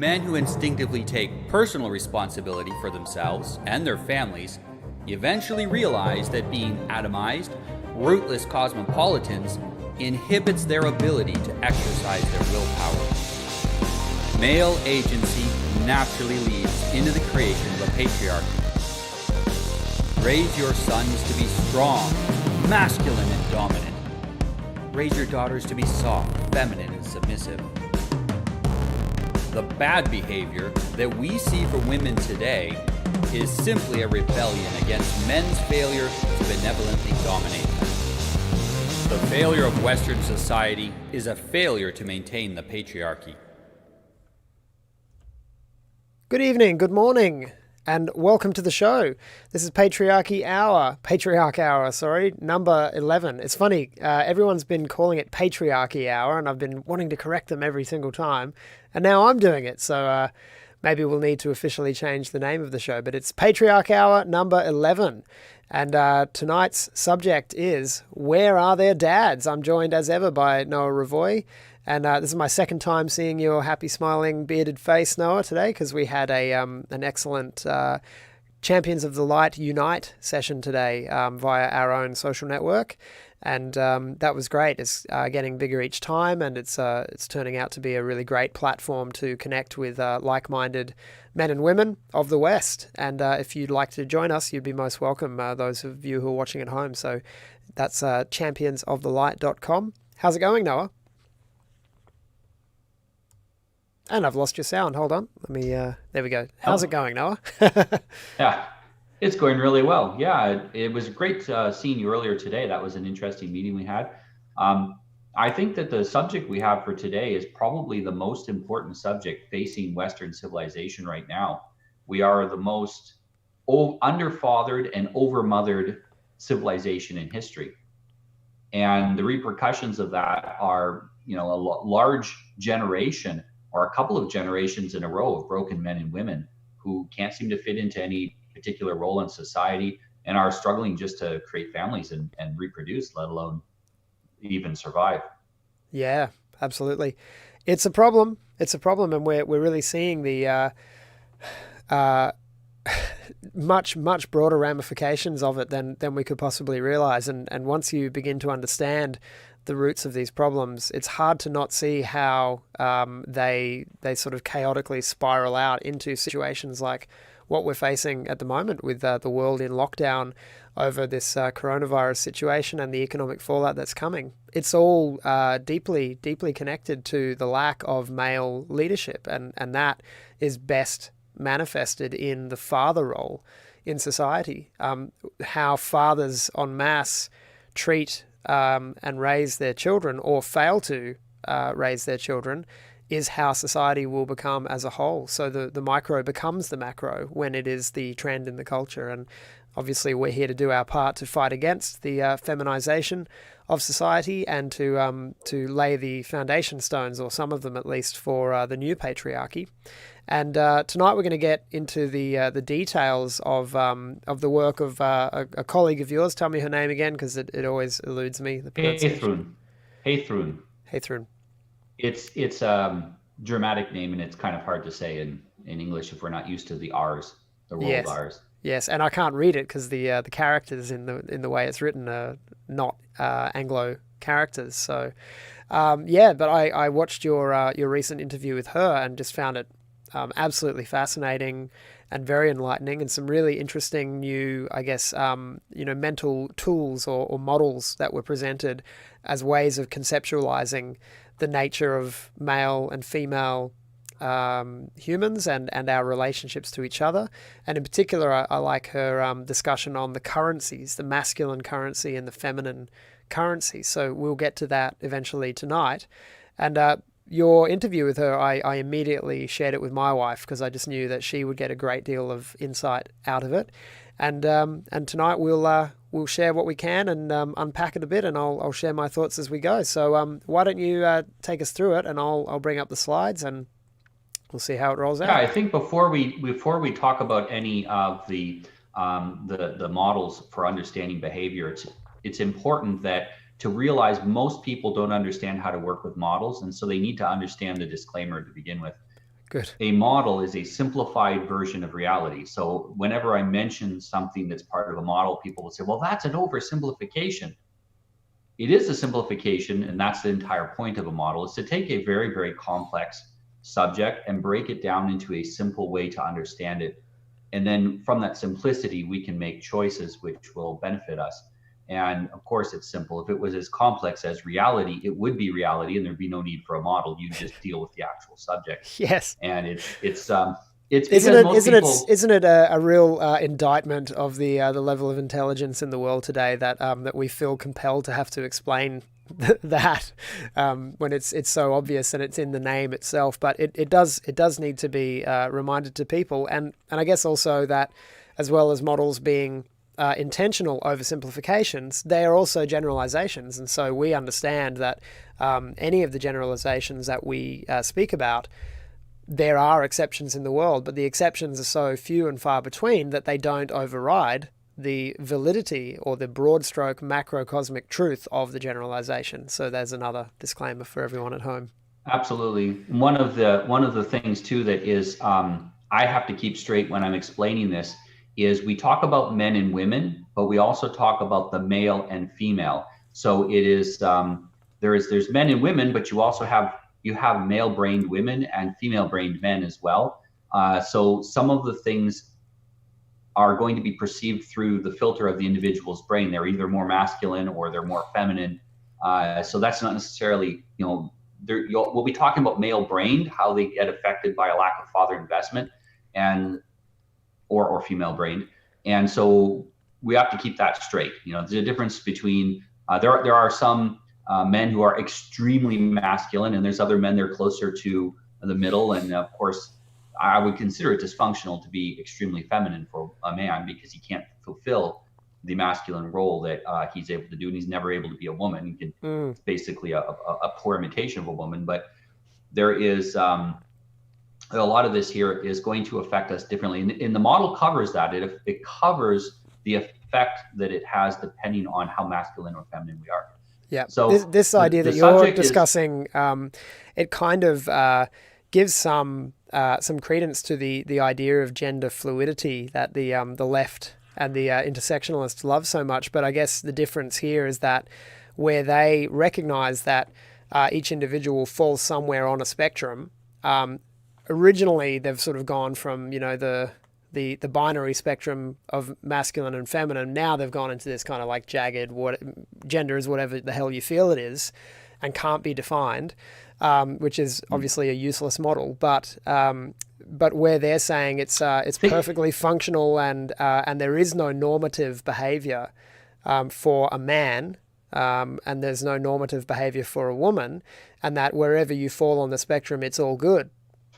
Men who instinctively take personal responsibility for themselves and their families eventually realize that being atomized, rootless cosmopolitans inhibits their ability to exercise their willpower. Male agency naturally leads into the creation of a patriarchy. Raise your sons to be strong, masculine, and dominant. Raise your daughters to be soft, feminine, and submissive. The bad behavior that we see from women today is simply a rebellion against men's failure to benevolently dominate them. The failure of Western society is a failure to maintain the patriarchy. Good evening, good morning, and welcome to the show. This is Patriarch Hour, number 11. It's funny, everyone's been calling it Patriarchy Hour, and I've been wanting to correct them every single time, and now I'm doing it, so maybe we'll need to officially change the name of the show, but it's Patriarch Hour number 11. And tonight's subject is, where are their dads? I'm joined as ever by Noah Revoy. And this is my second time seeing your happy, smiling, bearded face, Noah, today, because we had an excellent Champions of the Light Unite session today via our own social network. And that was great. It's getting bigger each time, and it's turning out to be a really great platform to connect with like-minded men and women of the West. And if you'd like to join us, you'd be most welcome, those of you who are watching at home. So that's championsofthelight.com. How's it going, Noah? And I've lost your sound. Hold on. Let me, there we go. How's it going, Noah? Yeah, it's going really well. Yeah, it was great seeing you earlier today. That was an interesting meeting we had. I think that the subject we have for today is probably the most important subject facing Western civilization right now. We are the most underfathered and overmothered civilization in history. And the repercussions of that are, a large generation or a couple of generations in a row of broken men and women who can't seem to fit into any particular role in society and are struggling just to create families and reproduce, let alone even survive. Yeah, absolutely. It's a problem. It's a problem, and we're really seeing the much broader ramifications of it than we could possibly realize. And once you begin to understand the roots of these problems, it's hard to not see how they sort of chaotically spiral out into situations like what we're facing at the moment with the world in lockdown over this coronavirus situation and the economic fallout that's coming. It's all deeply connected to the lack of male leadership, and that is best manifested in the father role in society. How fathers en masse treat and raise their children, or fail to raise their children, is how society will become as a whole. So the micro becomes the macro when it is the trend in the culture. And obviously we're here to do our part to fight against the feminization of society and to lay the foundation stones, or some of them at least, for the new patriarchy. And tonight we're going to get into the details of the work of a colleague of yours. Tell me her name again, because it always eludes me. Haythrun. It's a dramatic name, and it's kind of hard to say in English if we're not used to the R's, the rolled R's. Yes, and I can't read it because the characters in the way it's written are not Anglo characters. So but I watched your recent interview with her and just found it absolutely fascinating and very enlightening, and some really interesting new, I guess, mental tools or models that were presented as ways of conceptualizing the nature of male and female humans and our relationships to each other. And in particular, I like her discussion on the currencies, the masculine currency and the feminine currency. So we'll get to that eventually tonight. And your interview with her, I immediately shared it with my wife because I just knew that she would get a great deal of insight out of it. And tonight we'll share what we can and unpack it a bit, and I'll share my thoughts as we go. So why don't you take us through it, and I'll bring up the slides and we'll see how it rolls out. Yeah, I think before we talk about any of the models for understanding behavior, it's important that to realize most people don't understand how to work with models, and so they need to understand the disclaimer to begin with. Good. A model is a simplified version of reality. So whenever I mention something that's part of a model, people will say, well, that's an oversimplification. It is a simplification, and that's the entire point of a model, is to take a very, very complex subject and break it down into a simple way to understand it. And then from that simplicity, we can make choices which will benefit us. And of course, it's simple. If it was as complex as reality, it would be reality, and there'd be no need for a model. You just deal with the actual subject. Yes. And it's because most people. Isn't it a real indictment of the level of intelligence in the world today that that we feel compelled to have to explain that when it's so obvious and it's in the name itself? But it does need to be reminded to people, and I guess also that, as well as models being intentional oversimplifications, they are also generalizations, and so we understand that any of the generalizations that we speak about, there are exceptions in the world, but the exceptions are so few and far between that they don't override the validity or the broad stroke macrocosmic truth of the generalization. So there's another disclaimer for everyone at home. Absolutely. One of the things too that is I have to keep straight when I'm explaining this is we talk about men and women, but we also talk about the male and female. So it is there's men and women, but you also have male-brained women and female-brained men as well. So some of the things are going to be perceived through the filter of the individual's brain. They're either more masculine or they're more feminine. So that's not necessarily, we'll be talking about male-brained, how they get affected by a lack of father investment, or female-brained. And so we have to keep that straight. There's a difference between, there are some men who are extremely masculine, and there's other men that are closer to the middle. And of course, I would consider it dysfunctional to be extremely feminine for a man, because he can't fulfill the masculine role that he's able to do, and he's never able to be a woman. It's basically a poor imitation of a woman. But there is a lot of this here is going to affect us differently, and the model covers that. It covers the effect that it has depending on how masculine or feminine we are. Yeah. So this idea that you're discussing, it kind of gives some credence to the idea of gender fluidity that the left and the intersectionalists love so much. But I guess the difference here is that where they recognize that each individual falls somewhere on a spectrum, originally they've sort of gone from the binary spectrum of masculine and feminine. Now they've gone into this kind of like jagged, gender is whatever the hell you feel it is and can't be defined, which is obviously a useless model. But where they're saying it's perfectly functional and there is no normative behavior for a man, and there's no normative behavior for a woman, and that wherever you fall on the spectrum, it's all good.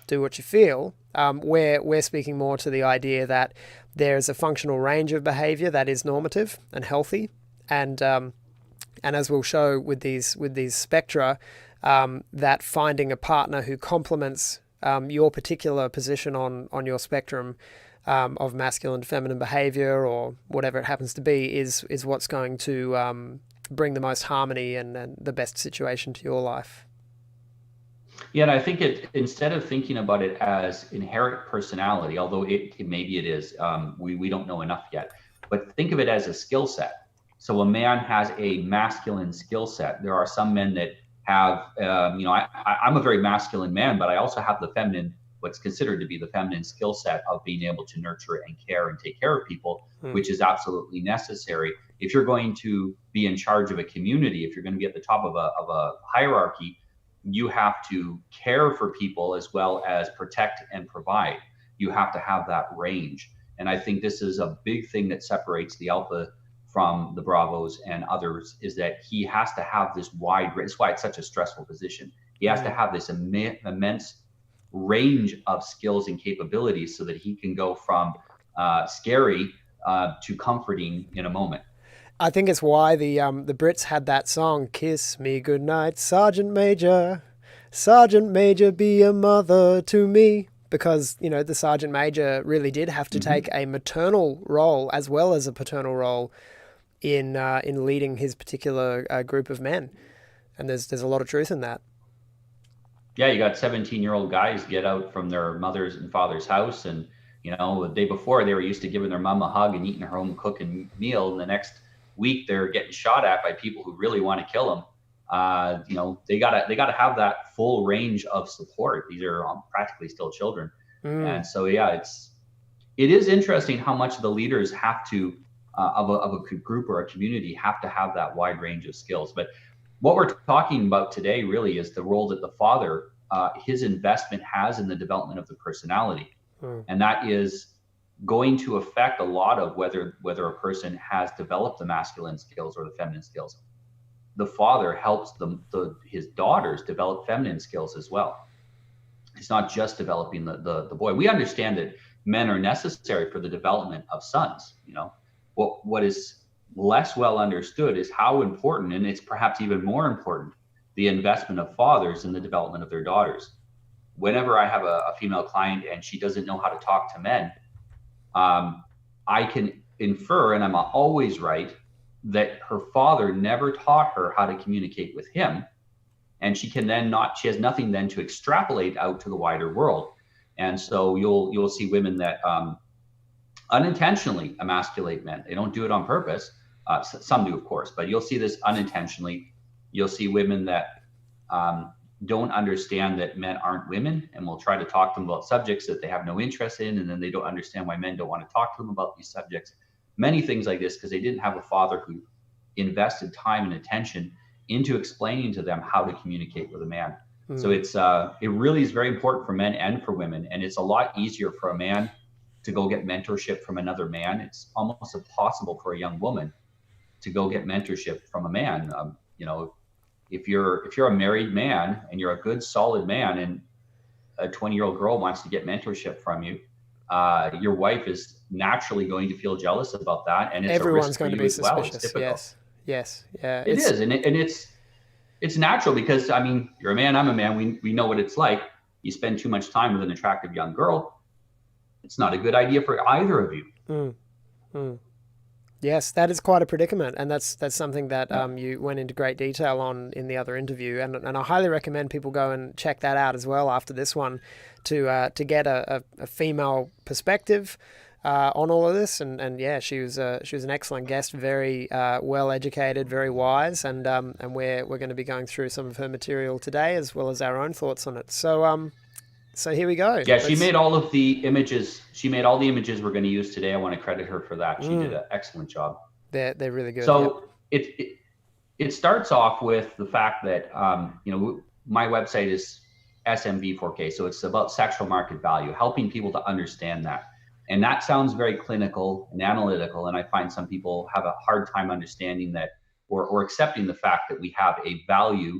Do what you feel. We're speaking more to the idea that there's a functional range of behavior that is normative and healthy, and as we'll show with these spectra, that finding a partner who complements your particular position on your spectrum of masculine to feminine behavior, or whatever it happens to be, is what's going to bring the most harmony and the best situation to your life. Yeah, and I think instead of thinking about it as inherent personality, although maybe it is, we don't know enough yet, but think of it as a skill set. So a man has a masculine skill set. There are some men that have, I'm a very masculine man, but I also have the feminine, what's considered to be the feminine skill set of being able to nurture and care and take care of people, which is absolutely necessary. If you're going to be in charge of a community, if you're going to be at the top of a hierarchy, you have to care for people as well as protect and provide. You have to have that range. And I think this is a big thing that separates the alpha from the Bravos and others, is that he has to have this wide range. That's why it's such a stressful position. He has to have this immense range of skills and capabilities so that he can go from scary to comforting in a moment. I think it's why the Brits had that song, "Kiss Me Goodnight, Sergeant Major. Sergeant Major, be a mother to me." Because, the Sergeant Major really did have to take a maternal role as well as a paternal role in leading his particular group of men. And there's a lot of truth in that. Yeah, you got 17-year-old guys get out from their mother's and father's house, and the day before they were used to giving their mom a hug and eating her home cooking meal, and the next week they're getting shot at by people who really want to kill them. They gotta have that full range of support. These are practically still children, and so yeah, it is interesting how much the leaders have to of a group or a community have to have that wide range of skills. But what we're talking about today really is the role that the father, his investment has in the development of the personality, and that is going to affect a lot of whether a person has developed the masculine skills or the feminine skills. The father helps his daughters develop feminine skills as well. It's not just developing the boy. We understand that men are necessary for the development of sons. What is less well understood is how important, and it's perhaps even more important, the investment of fathers in the development of their daughters. Whenever I have a female client and she doesn't know how to talk to men, I can infer, and I'm always right, that her father never taught her how to communicate with him, and she has nothing then to extrapolate out to the wider world. And so you'll see women that unintentionally emasculate men. They don't do it on purpose. Some do, of course, but you'll see this unintentionally. You'll see women that don't understand that men aren't women, and will try to talk to them about subjects that they have no interest in, and then they don't understand why men don't want to talk to them about these subjects. Many things like this because they didn't have a father who invested time and attention into explaining to them how to communicate with a man. So it really is very important for men and for women, and it's a lot easier for a man to go get mentorship from another man. It's almost impossible for a young woman to go get mentorship from a man. If you're a married man and you're a good, solid man, and a 20-year-old girl wants to get mentorship from you, your wife is naturally going to feel jealous about that, and it's Everyone's a risk for going to you be as well. suspicious. It's difficult. Yes, yeah. It is, and it's natural because you're a man, I'm a man. We know what it's like. You spend too much time with an attractive young girl, it's not a good idea for either of you. Yes, that is quite a predicament, and that's something that you went into great detail on in the other interview, and I highly recommend people go and check that out as well after this one, to get a female perspective on all of this. And yeah, she was an excellent guest, very well educated, very wise, and we're going to be going through some of her material today as well as our own thoughts on it. So here we go. Yeah, she made all of the images. She made all the images we're going to use today. I want to credit her for that. She did an excellent job. They're really good. So it starts off with the fact that my website is SMV4K, so it's about sexual market value, helping people to understand that. And that sounds very clinical and analytical, and I find some people have a hard time understanding that or accepting the fact that we have a value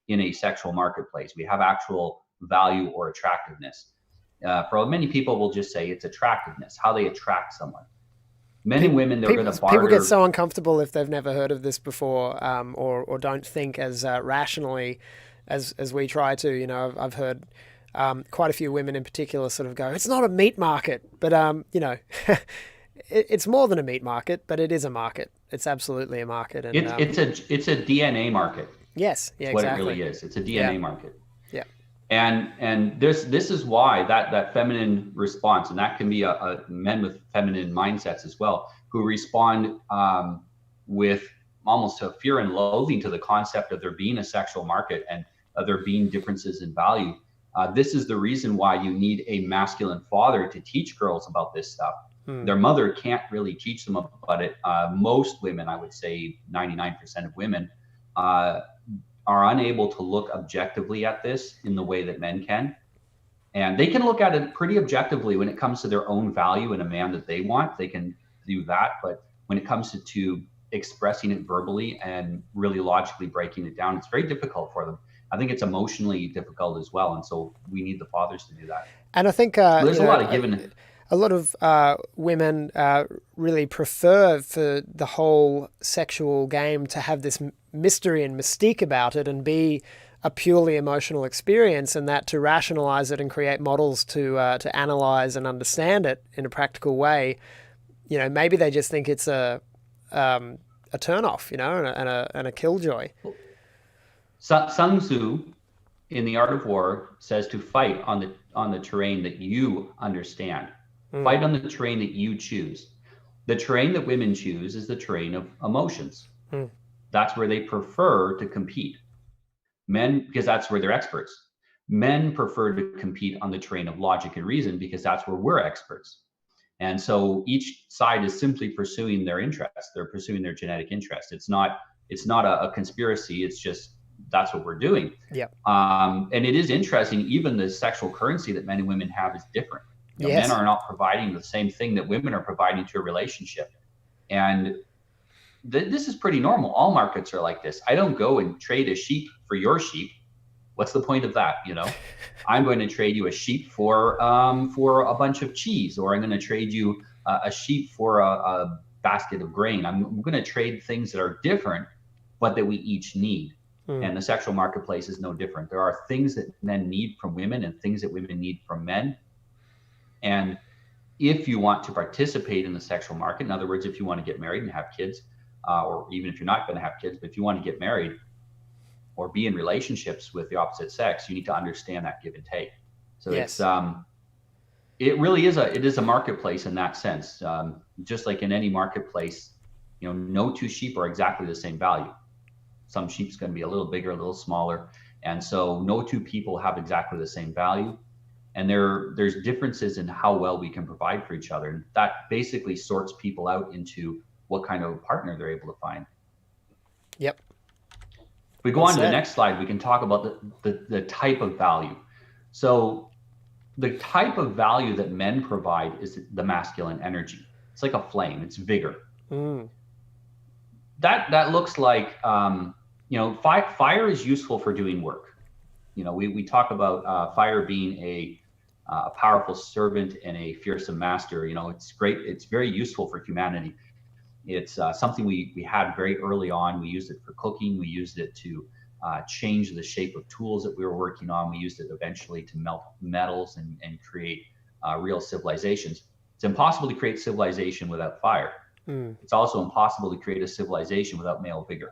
in a sexual marketplace. We have actual value or attractiveness. For many people, will just say it's attractiveness, how they attract someone. Men and women, they're going to barter. People get so uncomfortable if they've never heard of this before, or don't think as rationally as we try to. I've heard quite a few women in particular sort of go, it's not a meat market, but it's more than a meat market, but it is a market. It's absolutely a market. And it's a DNA market. Yes, yeah, exactly. Exactly. What it really is. It's a DNA market. Yeah. And this is why that feminine response, and that can be a men with feminine mindsets as well, who respond with almost a fear and loathing to the concept of there being a sexual market and there being differences in value. This is the reason why you need a masculine father to teach girls about this stuff. Their mother can't really teach them about it. Most women, I would say 99% of women, are unable to look objectively at this in the way that men can. And they can look at it pretty objectively when it comes to their own value in a man that they want. They can do that. But when it comes to expressing it verbally and really logically breaking it down, it's very difficult for them. I think it's emotionally difficult as well. And so we need the fathers to do that. And I think there's a lot of given. A lot of women really prefer for the whole sexual game to have this mystery and mystique about it and be a purely emotional experience, and that to rationalize it and create models to analyze and understand it in a practical way, maybe they just think it's a turn off, and a killjoy. Sun Tzu in the art of war says to fight on the terrain that you understand. Fight on the terrain that you choose. The terrain that women choose is the terrain of emotions. That's where they prefer to compete. Men, because that's where they're experts. Men prefer to compete on the terrain of logic and reason because that's where we're experts. And so each side is simply pursuing their interests. They're pursuing their genetic interest. It's not a conspiracy. It's just that's what we're doing. Yeah. And it is interesting. Even the sexual currency that men and women have is different. Men are not providing the same thing that women are providing to a relationship. And this is pretty normal. All markets are like this. I don't go and trade a sheep for your sheep. What's the point of that? I'm going to trade you a sheep for a bunch of cheese, or I'm going to trade you a sheep for a basket of grain. I'm going to trade things that are different, but that we each need. And the sexual marketplace is no different. There are things that men need from women and things that women need from men. And if you want to participate in the sexual market, in other words, if you want to get married and have kids, or even if you're not going to have kids, but if you want to get married or be in relationships with the opposite sex, you need to understand that give and take. So it really is a marketplace in that sense. Just like in any marketplace, no two sheep are exactly the same value. Some sheep's going to be a little bigger, a little smaller. And so no two people have exactly the same value. And there's differences in how well we can provide for each other. And that basically sorts people out into what kind of partner they're able to find. Yep. If we go on to the next slide, we can talk about the type of value. So the type of value that men provide is the masculine energy. It's like a flame. It's vigor. That looks like, fire is useful for doing work. We talk about fire being a powerful servant and a fearsome master. It's great. It's very useful for humanity. It's something we had very early on. We used it for cooking. We used it to change the shape of tools that we were working on. We used it eventually to melt metals and create real civilizations. It's impossible to create civilization without fire. It's also impossible to create a civilization without male vigor.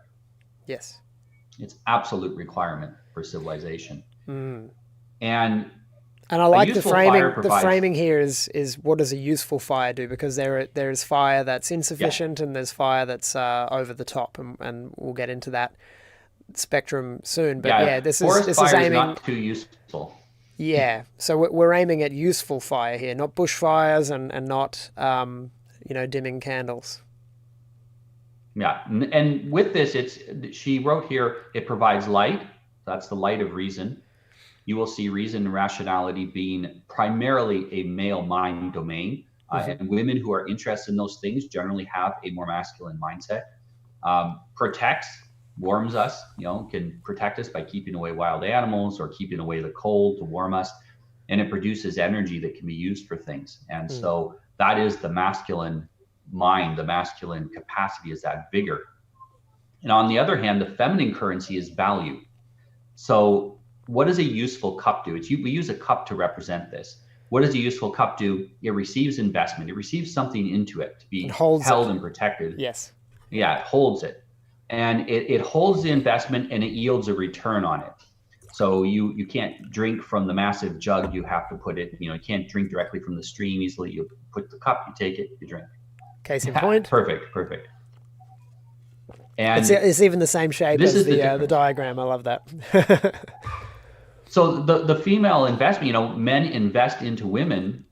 Yes. It's absolute requirement for civilization. And I like the framing. The framing here is what does a useful fire do? Because there's fire that's insufficient and there's fire that's over the top, and we'll get into that spectrum soon. But this is aiming not too useful. Yeah, so we're aiming at useful fire here, not bushfires and not dimming candles. Yeah, and with this, she wrote here, it provides light. That's the light of reason. You will see reason and rationality being primarily a male mind domain. And women who are interested in those things generally have a more masculine mindset. Protects, warms us, can protect us by keeping away wild animals or keeping away the cold to warm us. And it produces energy that can be used for things. And so that is the masculine mind, the masculine capacity is that vigor. And on the other hand, the feminine currency is value. So what does a useful cup do? We use a cup to represent this. What does a useful cup do? It receives investment. It receives something into it to be held and protected. Yes. Yeah, it holds it. And it holds the investment and it yields a return on it. So you can't drink from the massive jug. You have to put it, you can't drink directly from the stream easily. You put the cup, you take it, you drink. Case in point. Perfect. And it's even the same shape as the diagram. I love that. So the female investment, men invest into women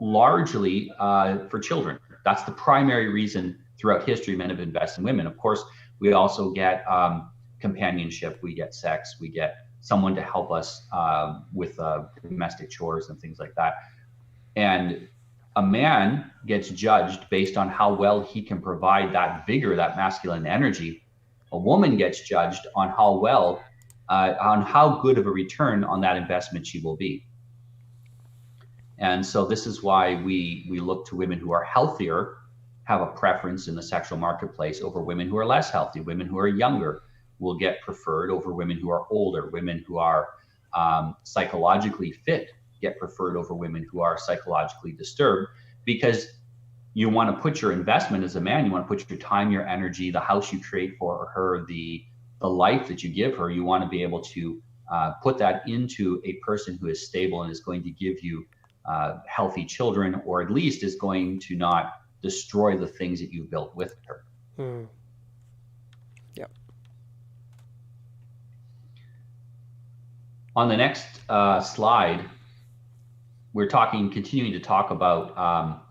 largely for children. That's the primary reason throughout history men have invested in women. Of course, we also get companionship, we get sex, we get someone to help us with domestic chores and things like that. And a man gets judged based on how well he can provide that vigor, that masculine energy. A woman gets judged on how well, on how good of a return on that investment she will be. And so this is why we look to women who are healthier, have a preference in the sexual marketplace over women who are less healthy. Women who are younger will get preferred over women who are older. Women who are psychologically fit get preferred over women who are psychologically disturbed, because you want to put your investment as a man, you want to put your time, your energy, the house you create for her, the life that you give her, you want to be able to put that into a person who is stable and is going to give you healthy children, or at least is going to not destroy the things that you've built with her. Yep. On the next slide, we're continuing to talk about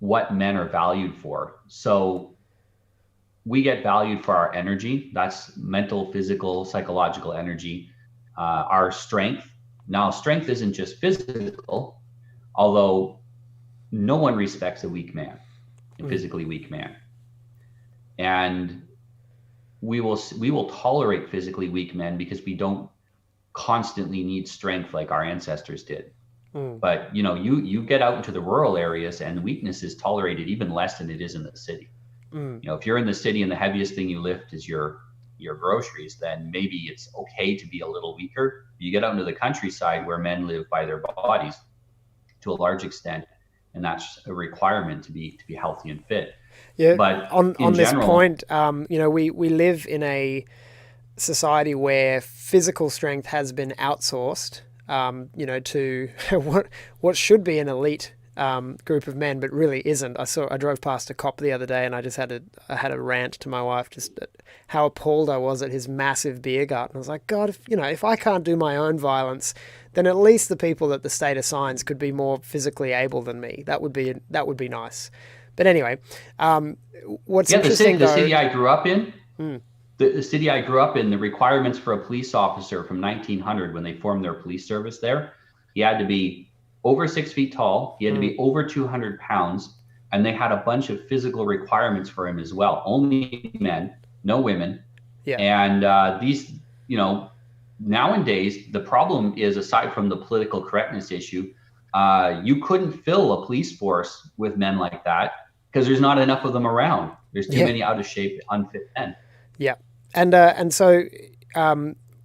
what men are valued for. So we get valued for our energy. That's mental, physical, psychological energy. Our strength. Now, strength isn't just physical, although no one respects a weak man, a physically weak man. And we will tolerate physically weak men because we don't constantly need strength like our ancestors did. But you get out into the rural areas and weakness is tolerated even less than it is in the city. If you're in the city and the heaviest thing you lift is your groceries, then maybe it's okay to be a little weaker. You get out into the countryside where men live by their bodies to a large extent, and that's a requirement to be healthy and fit. Yeah. But on this general, point, we live in a society where physical strength has been outsourced, to what should be an elite group of men, but really isn't. I drove past a cop the other day, and I had a rant to my wife just at how appalled I was at his massive beer gut. And I was like, God, if I can't do my own violence, then at least the people that the state assigns could be more physically able than me. That would be nice. But anyway, what's interesting, the city I grew up in. The city I grew up in, the requirements for a police officer from 1900 when they formed their police service there, he had to be over 6 feet tall. He had to be over 200 pounds. And they had a bunch of physical requirements for him as well. Only men, no women. Yeah. And these, nowadays, the problem is, aside from the political correctness issue, you couldn't fill a police force with men like that because there's not enough of them around. There's too many out of shape, unfit men. Yeah. And so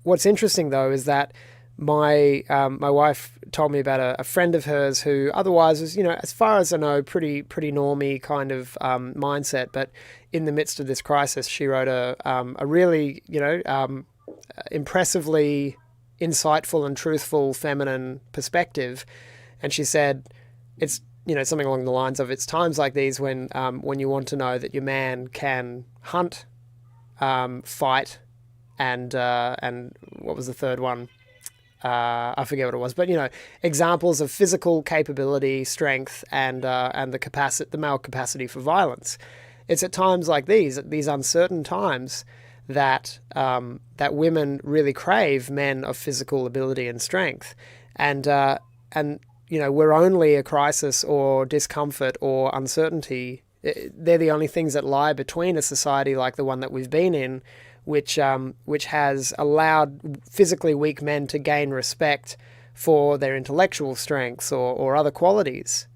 what's interesting, though, is that my wife told me about a friend of hers who otherwise was, as far as I know, pretty normie kind of mindset. But in the midst of this crisis, she wrote a really, impressively insightful and truthful feminine perspective. And she said, it's, something along the lines of, it's times like these when you want to know that your man can hunt, fight, and what was the third one? I forget what it was, but examples of physical capability, strength, and the male capacity for violence. It's at times like these uncertain times, that women really crave men of physical ability and strength, and we're only a crisis or discomfort or uncertainty. They're the only things that lie between a society like the one that we've been in, which has allowed physically weak men to gain respect for their intellectual strengths or other qualities,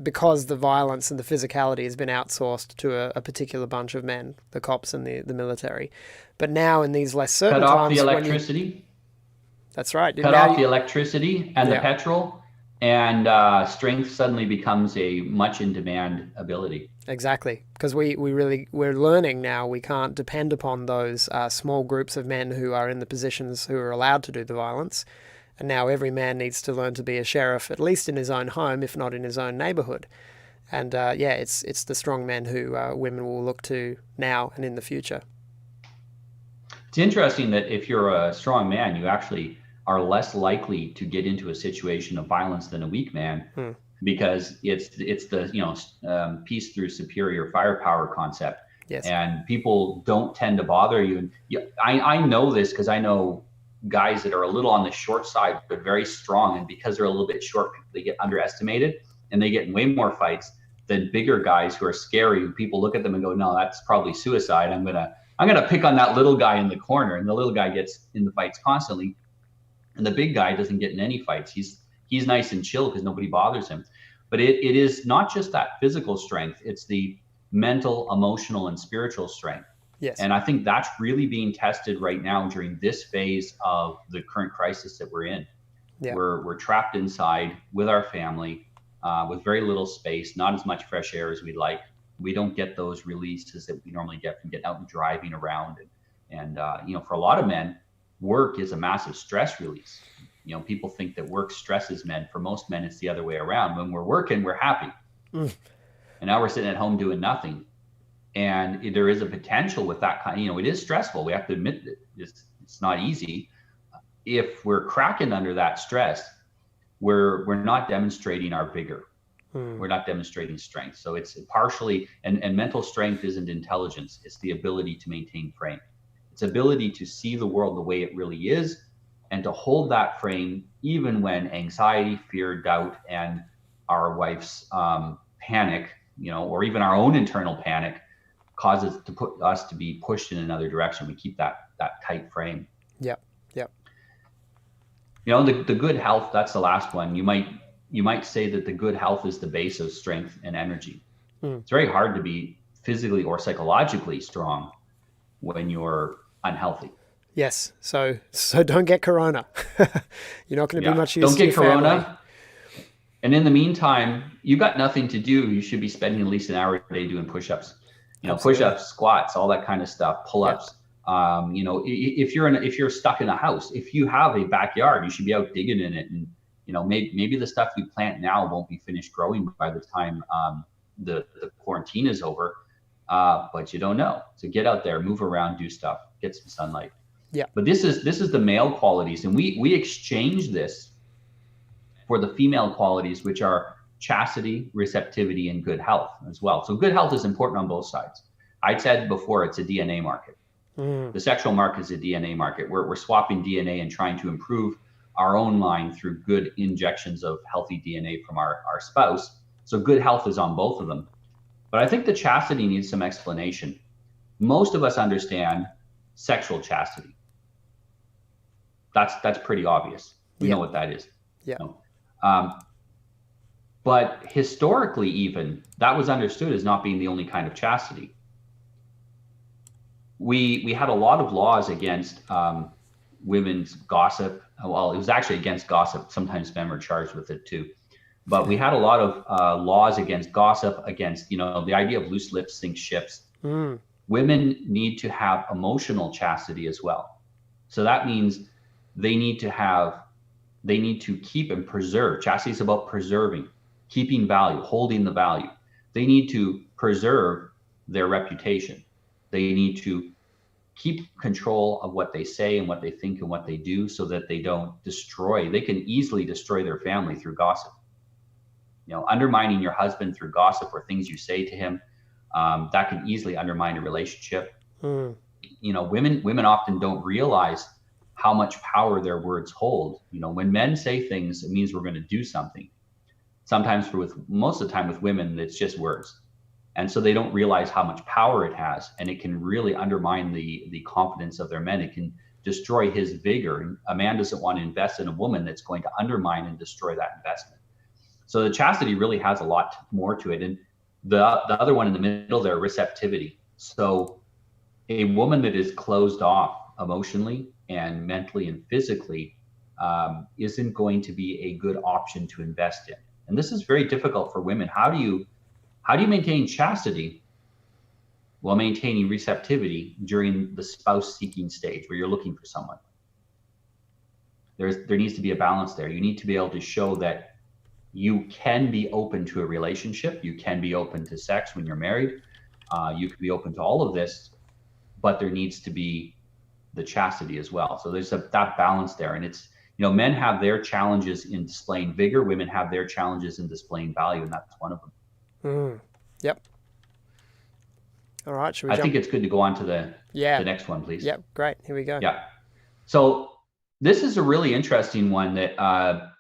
because the violence and the physicality has been outsourced to a particular bunch of men, the cops and the military. But now in these less certain times... Cut off the electricity. That's right. Cut off the electricity and the petrol, and strength suddenly becomes a much in demand ability. Exactly, because we're learning now we can't depend upon those small groups of men who are in the positions who are allowed to do the violence, and now every man needs to learn to be a sheriff, at least in his own home, if not in his own neighborhood. And it's the strong men who women will look to now and in the future. It's interesting that if you're a strong man, you actually are less likely to get into a situation of violence than a weak man. Because it's the peace through superior firepower concept. Yes. And people don't tend to bother you. I know this because I know guys that are a little on the short side but very strong, and because they're a little bit short, they get underestimated and they get in way more fights than bigger guys who are scary, who people look at them and go, no, that's probably suicide. I'm gonna pick on that little guy in the corner, and the little guy gets in the fights constantly, and the big guy doesn't get in any fights. He's nice and chill because nobody bothers him. But it is not just that physical strength, it's the mental, emotional, and spiritual strength. Yes. And I think that's really being tested right now during this phase of the current crisis that we're in. Yeah. We're trapped inside with our family, with very little space, not as much fresh air as we'd like. We don't get those releases that we normally get from getting out and driving around. And for a lot of men, work is a massive stress release. People think that work stresses men. For most men, it's the other way around. When we're working, we're happy. And now we're sitting at home doing nothing. And there is a potential with that kind, it is stressful. We have to admit that it's not easy. If we're cracking under that stress, we're not demonstrating our vigor. We're not demonstrating strength. So it's partially, and mental strength isn't intelligence. It's the ability to maintain frame. It's ability to see the world the way it really is, and to hold that frame even when anxiety, fear, doubt, and our wife's panic, or even our own internal panic causes us to be pushed in another direction. We keep that tight frame. Yep. The good health, that's the last one. You might say that the good health is the base of strength and energy. It's very hard to be physically or psychologically strong when you're unhealthy. Yes. So don't get corona. You're not going to be much use Don't to get your corona. family. And in the meantime, you got nothing to do. You should be spending at least an hour a day doing push-ups. Push-ups, squats, all that kind of stuff, pull-ups. If you're stuck in a house, if you have a backyard, you should be out digging in it. And maybe the stuff you plant now won't be finished growing by the time the quarantine is over. But you don't know. So get out there, move around, do stuff, get some sunlight. Yeah. But this is the male qualities, and we exchange this for the female qualities, which are chastity, receptivity, and good health as well. So good health is important on both sides. I said before, it's a DNA market. The sexual market is a DNA market. We're swapping DNA and trying to improve our own line through good injections of healthy DNA from our spouse. So good health is on both of them. But I think the chastity needs some explanation. Most of us understand sexual chastity. That's pretty obvious. We know what that is. Yeah. But historically, even that was understood as not being the only kind of chastity. We had a lot of laws against women's gossip. Well, it was actually against gossip. Sometimes men were charged with it too. But we had a lot of laws against gossip, against the idea of loose lips sink ships. Women need to have emotional chastity as well. So that means they need to keep and preserve. Chastity is about preserving, keeping value, holding the value. They need to preserve their reputation. They need to keep control of what they say and what they think and what they do, so that they don't destroy. They can easily destroy their family through gossip. Undermining your husband through gossip or things you say to him, that can easily undermine a relationship. Women often don't realize how much power their words hold. When men say things, it means we're going to do something. Sometimes most of the time with women, it's just words. And so they don't realize how much power it has, and it can really undermine the confidence of their men. It can destroy his vigor. And a man doesn't want to invest in a woman that's going to undermine and destroy that investment. So the chastity really has a lot more to it. And the other one in the middle there, receptivity. So a woman that is closed off emotionally and mentally and physically isn't going to be a good option to invest in. And this is very difficult for women. How do you maintain chastity while maintaining receptivity during the spouse seeking stage where you're looking for someone? There needs to be a balance there. You need to be able to show that you can be open to a relationship. You can be open to sex when you're married. You can be open to all of this, but there needs to be the chastity as well. So there's that balance there. And it's, men have their challenges in displaying vigor. Women have their challenges in displaying value. And that's one of them. Yep. All right. Should we I think it's good to go on to the next one, please. Yep. Great. Here we go. Yeah. So this is a really interesting one that,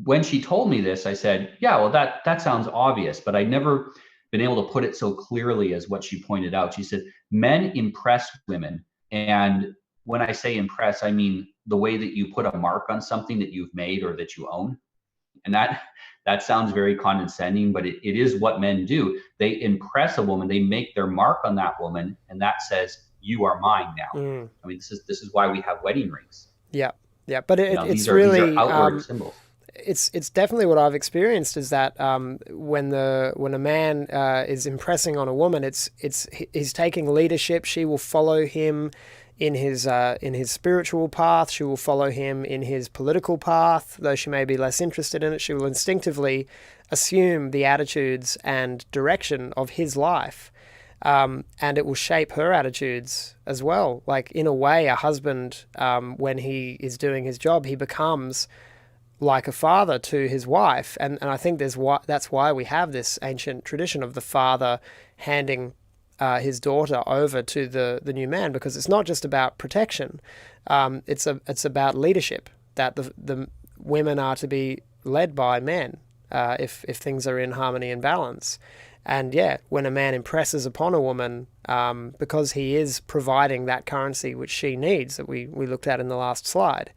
when she told me this, I said, yeah, well, that sounds obvious, but I'd never been able to put it so clearly as what she pointed out. She said, men impress women. And when I say impress, I mean the way that you put a mark on something that you've made or that you own. And that sounds very condescending, but it is what men do. They impress a woman, they make their mark on that woman, and that says, you are mine now. I mean, this is why we have wedding rings. Yeah. Yeah. But it's these really are outward symbols. It's definitely what I've experienced is that when a man is impressing on a woman, he's taking leadership. She will follow him in his spiritual path. She will follow him in his political path, though she may be less interested in it. She will instinctively assume the attitudes and direction of his life, and it will shape her attitudes as well. Like, in a way, a husband, when he is doing his job, he becomes like a father to his wife, and I think that's why we have this ancient tradition of the father handing his daughter over to the new man, because it's not just about protection. It's about leadership, that the women are to be led by men, if things are in harmony and balance. And yeah, when a man impresses upon a woman, because he is providing that currency which she needs, that we looked at in the last slide.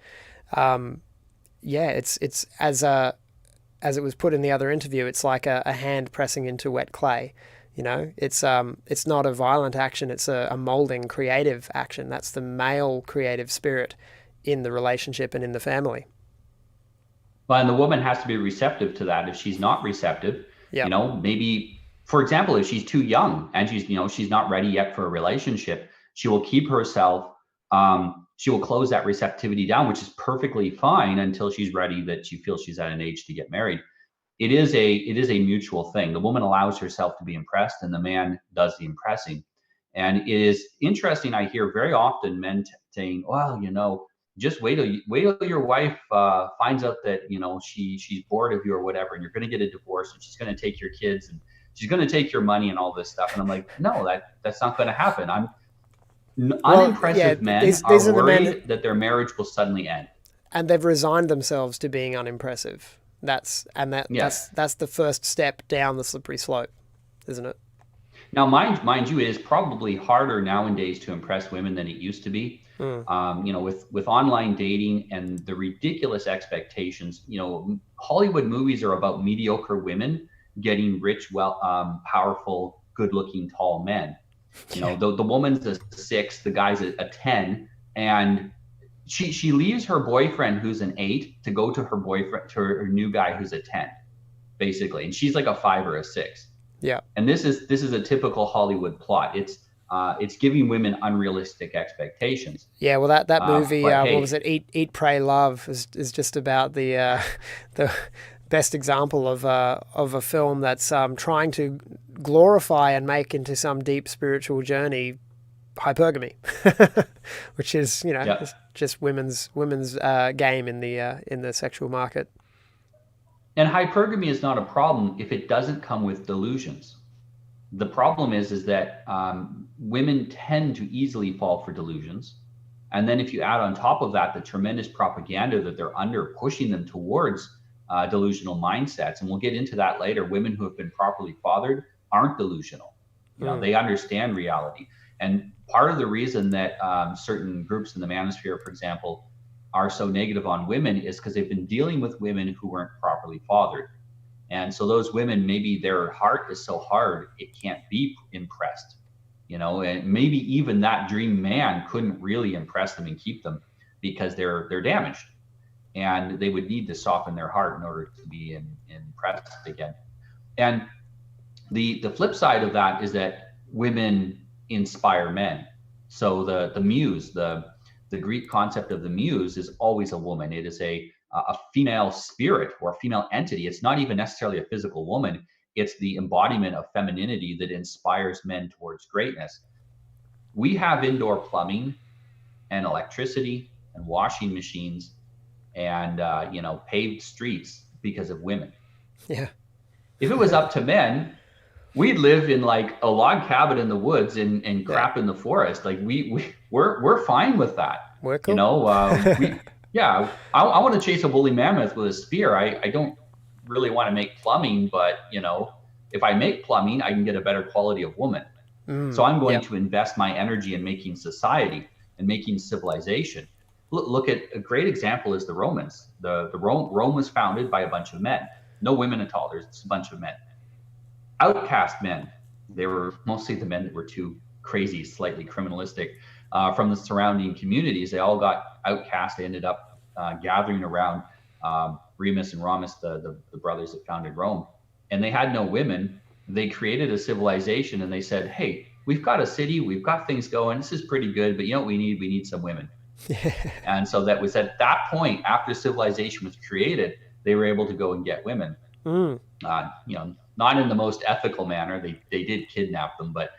It's as it was put in the other interview, it's like a hand pressing into wet clay. It's not a violent action, it's a molding, creative action. That's the male creative spirit in the relationship and in the family. Well, and the woman has to be receptive to that. If she's not receptive, maybe, for example, if she's too young and she's not ready yet for a relationship, she will keep herself, she will close that receptivity down, which is perfectly fine until she's ready, that she feels she's at an age to get married. It is a mutual thing. The woman allows herself to be impressed, and the man does the impressing. And it is interesting. I hear very often men saying, "Well, just wait till your wife finds out that she's bored of you or whatever, and you're going to get a divorce, and she's going to take your kids, and she's going to take your money and all this stuff." And I'm like, no, that's not going to happen. Unimpressive men these are are worried that their marriage will suddenly end, and they've resigned themselves to being unimpressive. That's the first step down the slippery slope, isn't it? Now, mind you, it is probably harder nowadays to impress women than it used to be. With online dating and the ridiculous expectations. Hollywood movies are about mediocre women getting rich, powerful, good-looking, tall men. The woman's a 6, the guy's a 10, and she leaves her boyfriend who's an 8 to go to her new guy who's a 10, basically, and she's like a 5 or a 6. Yeah. And this is a typical Hollywood plot. It's giving women unrealistic expectations. Yeah, well, that movie, hey, what was it? Eat, Pray, Love is just about the best example of a film that's trying to glorify and make into some deep spiritual journey hypergamy, which is just women's game in the sexual market. And hypergamy is not a problem if it doesn't come with delusions. The problem is that women tend to easily fall for delusions. And then if you add on top of that the tremendous propaganda that they're under, pushing them towards delusional mindsets, and we'll get into that later, women who have been properly fathered aren't delusional. They understand reality. And part of the reason that certain groups in the manosphere, for example, are so negative on women is because they've been dealing with women who weren't properly fathered. And so those women, maybe their heart is so hard, it can't be impressed, and maybe even that dream man couldn't really impress them and keep them because they're damaged, and they would need to soften their heart in order to be impressed again. And the flip side of that is that women inspire men. So the muse, the Greek concept of the muse is always a woman. It is a female spirit or a female entity. It's not even necessarily a physical woman. It's the embodiment of femininity that inspires men towards greatness. We have indoor plumbing and electricity and washing machines and paved streets because of women. Yeah. If it was up to men, we'd live in like a log cabin in the woods and crap in the forest. Like we're fine with that. We're cool. I want to chase a woolly mammoth with a spear. I don't really want to make plumbing, but if I make plumbing, I can get a better quality of woman. So I'm going to invest my energy in making society and making civilization. Look at a great example is the Romans. Rome was founded by a bunch of men, no women at all. There's a bunch of men, outcast men. They were mostly the men that were too crazy, slightly criminalistic from the surrounding communities. They all got outcast. They ended up gathering around Remus and Ramus, the brothers that founded Rome, and they had no women. They created a civilization, and they said, hey, we've got a city, we've got things going, this is pretty good, but you know what we need? We need some women. And so that was at that point, after civilization was created, they were able to go and get women. You know, not in the most ethical manner. They did kidnap them, but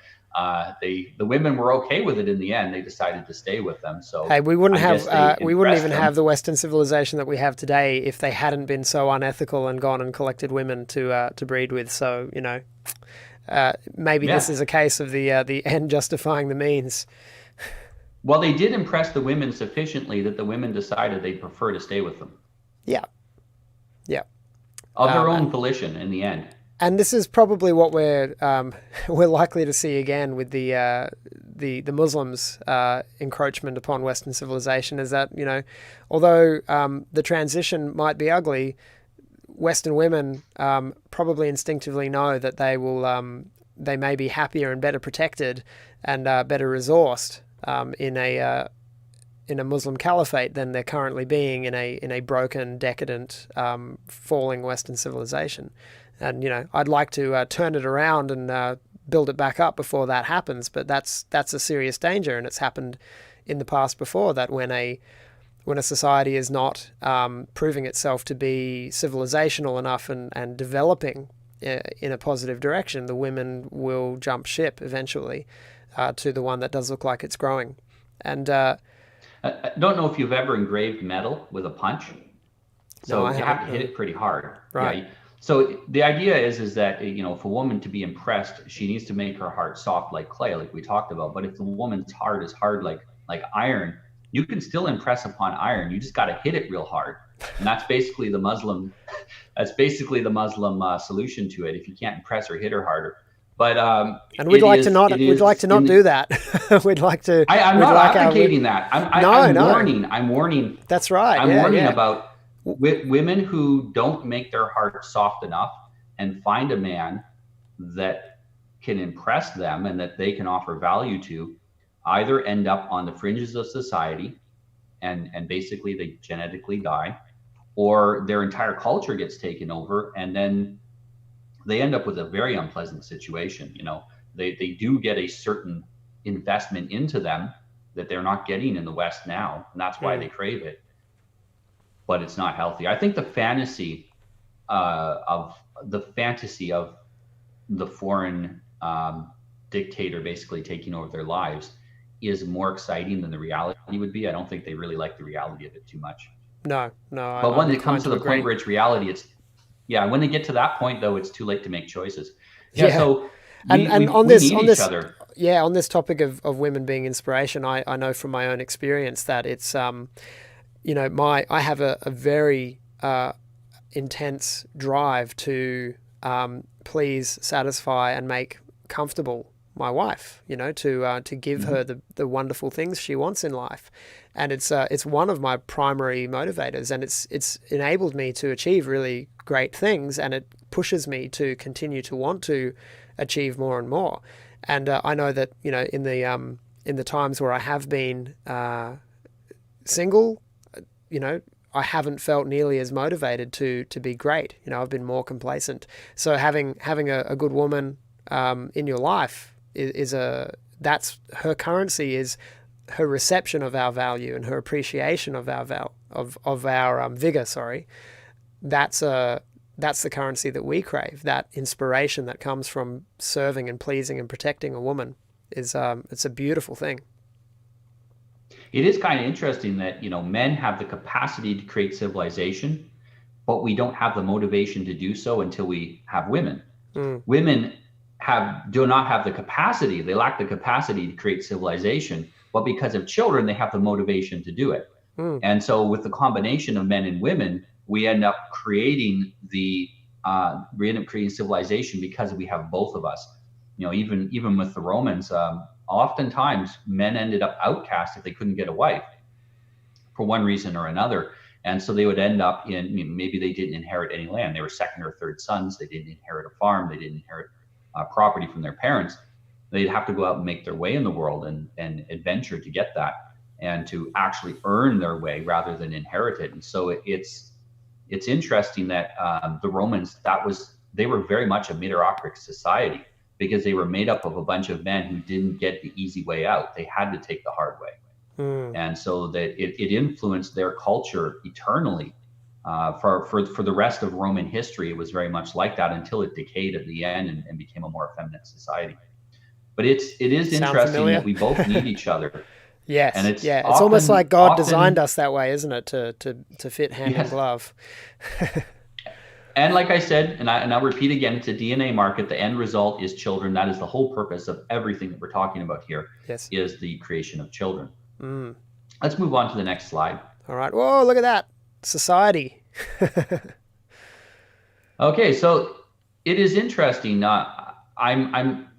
the women were okay with it in the end. They decided to stay with them. So hey, we wouldn't even them. have the Western civilization that we have today if they hadn't been so unethical and gone and collected women to breed with. So, you know, maybe this is a case of the end justifying the means. Well, they did impress the women sufficiently that the women decided they'd prefer to stay with them. Yeah. Of their own volition in the end. And this is probably what we're likely to see again with the Muslims' encroachment upon Western civilization. Is that, you know, although the transition might be ugly, Western women probably instinctively know that they may be happier and better protected and better resourced in a Muslim caliphate than they're currently being in a broken, decadent, falling Western civilization. And, you know, I'd like to turn it around and build it back up before that happens, but that's a serious danger, and it's happened in the past before, that when a society is not proving itself to be civilizational enough and developing in a positive direction, the women will jump ship eventually to the one that does look like it's growing. And I don't know if you've ever engraved metal with a punch. So you have to hit it pretty hard. Right. Yeah. So the idea is that, you know, if a woman to be impressed, she needs to make her heart soft like clay, like we talked about. But if the woman's heart is hard like iron, you can still impress upon iron. You just got to hit it real hard. And that's basically the Muslim solution to it. If you can't impress her, hit her harder. But and we'd like to not do that. We'd like to. I'm not advocating that. I'm warning. That's right. I'm warning about women who don't make their heart soft enough and find a man that can impress them and that they can offer value to, either end up on the fringes of society and basically they genetically die, or their entire culture gets taken over and then they end up with a very unpleasant situation. You know, they do get a certain investment into them that they're not getting in the West now, and that's why they crave it. But it's not healthy. I think the fantasy of the foreign dictator basically taking over their lives is more exciting than the reality would be. I don't think they really like the reality of it too much. No. But when it comes to the point where it's reality, when they get to that point, though, it's too late to make choices. So we need each other. Yeah, on this topic of women being inspiration, I know from my own experience that it's you know, I have a very intense drive to please, satisfy, and make comfortable my wife. You know, to give her the wonderful things she wants in life, and it's one of my primary motivators, and it's enabled me to achieve really great things, and it pushes me to continue to want to achieve more and more. And I know that, you know, in the times where I have been single, you know, I haven't felt nearly as motivated to be great. You know, I've been more complacent. So having a good woman in your life that's her currency, is her reception of our value and her appreciation of our vigor. Sorry, that's the currency that we crave. That inspiration that comes from serving and pleasing and protecting a woman is it's a beautiful thing. It is kind of interesting that, you know, men have the capacity to create civilization, but we don't have the motivation to do so until we have women. Women do not have the capacity. They lack the capacity to create civilization, but because of children, they have the motivation to do it. And so with the combination of men and women, we end up creating civilization because we have both of us. You know, even with the Romans, oftentimes men ended up outcast if they couldn't get a wife for one reason or another. And so they would end up maybe they didn't inherit any land. They were second or third sons. They didn't inherit a farm. They didn't inherit property from their parents. They'd have to go out and make their way in the world and adventure to get that, and to actually earn their way rather than inherit it. And so it's interesting that the Romans, they were very much a meteoric society. because they were made up of a bunch of men who didn't get the easy way out. They had to take the hard way. And so that it influenced their culture eternally. For the rest of Roman history, it was very much like that until it decayed at the end and became a more effeminate society. But it is interesting that we both need each other. Yes. And it's almost like God designed us that way, isn't it? To fit hand in glove. And like I said, and I'll repeat again, it's a DNA market. The end result is children. That is the whole purpose of everything that we're talking about here. Yes. Is the creation of children. Let's move on to the next slide. All right. Whoa, look at that. Society. Okay, so it is interesting. I'm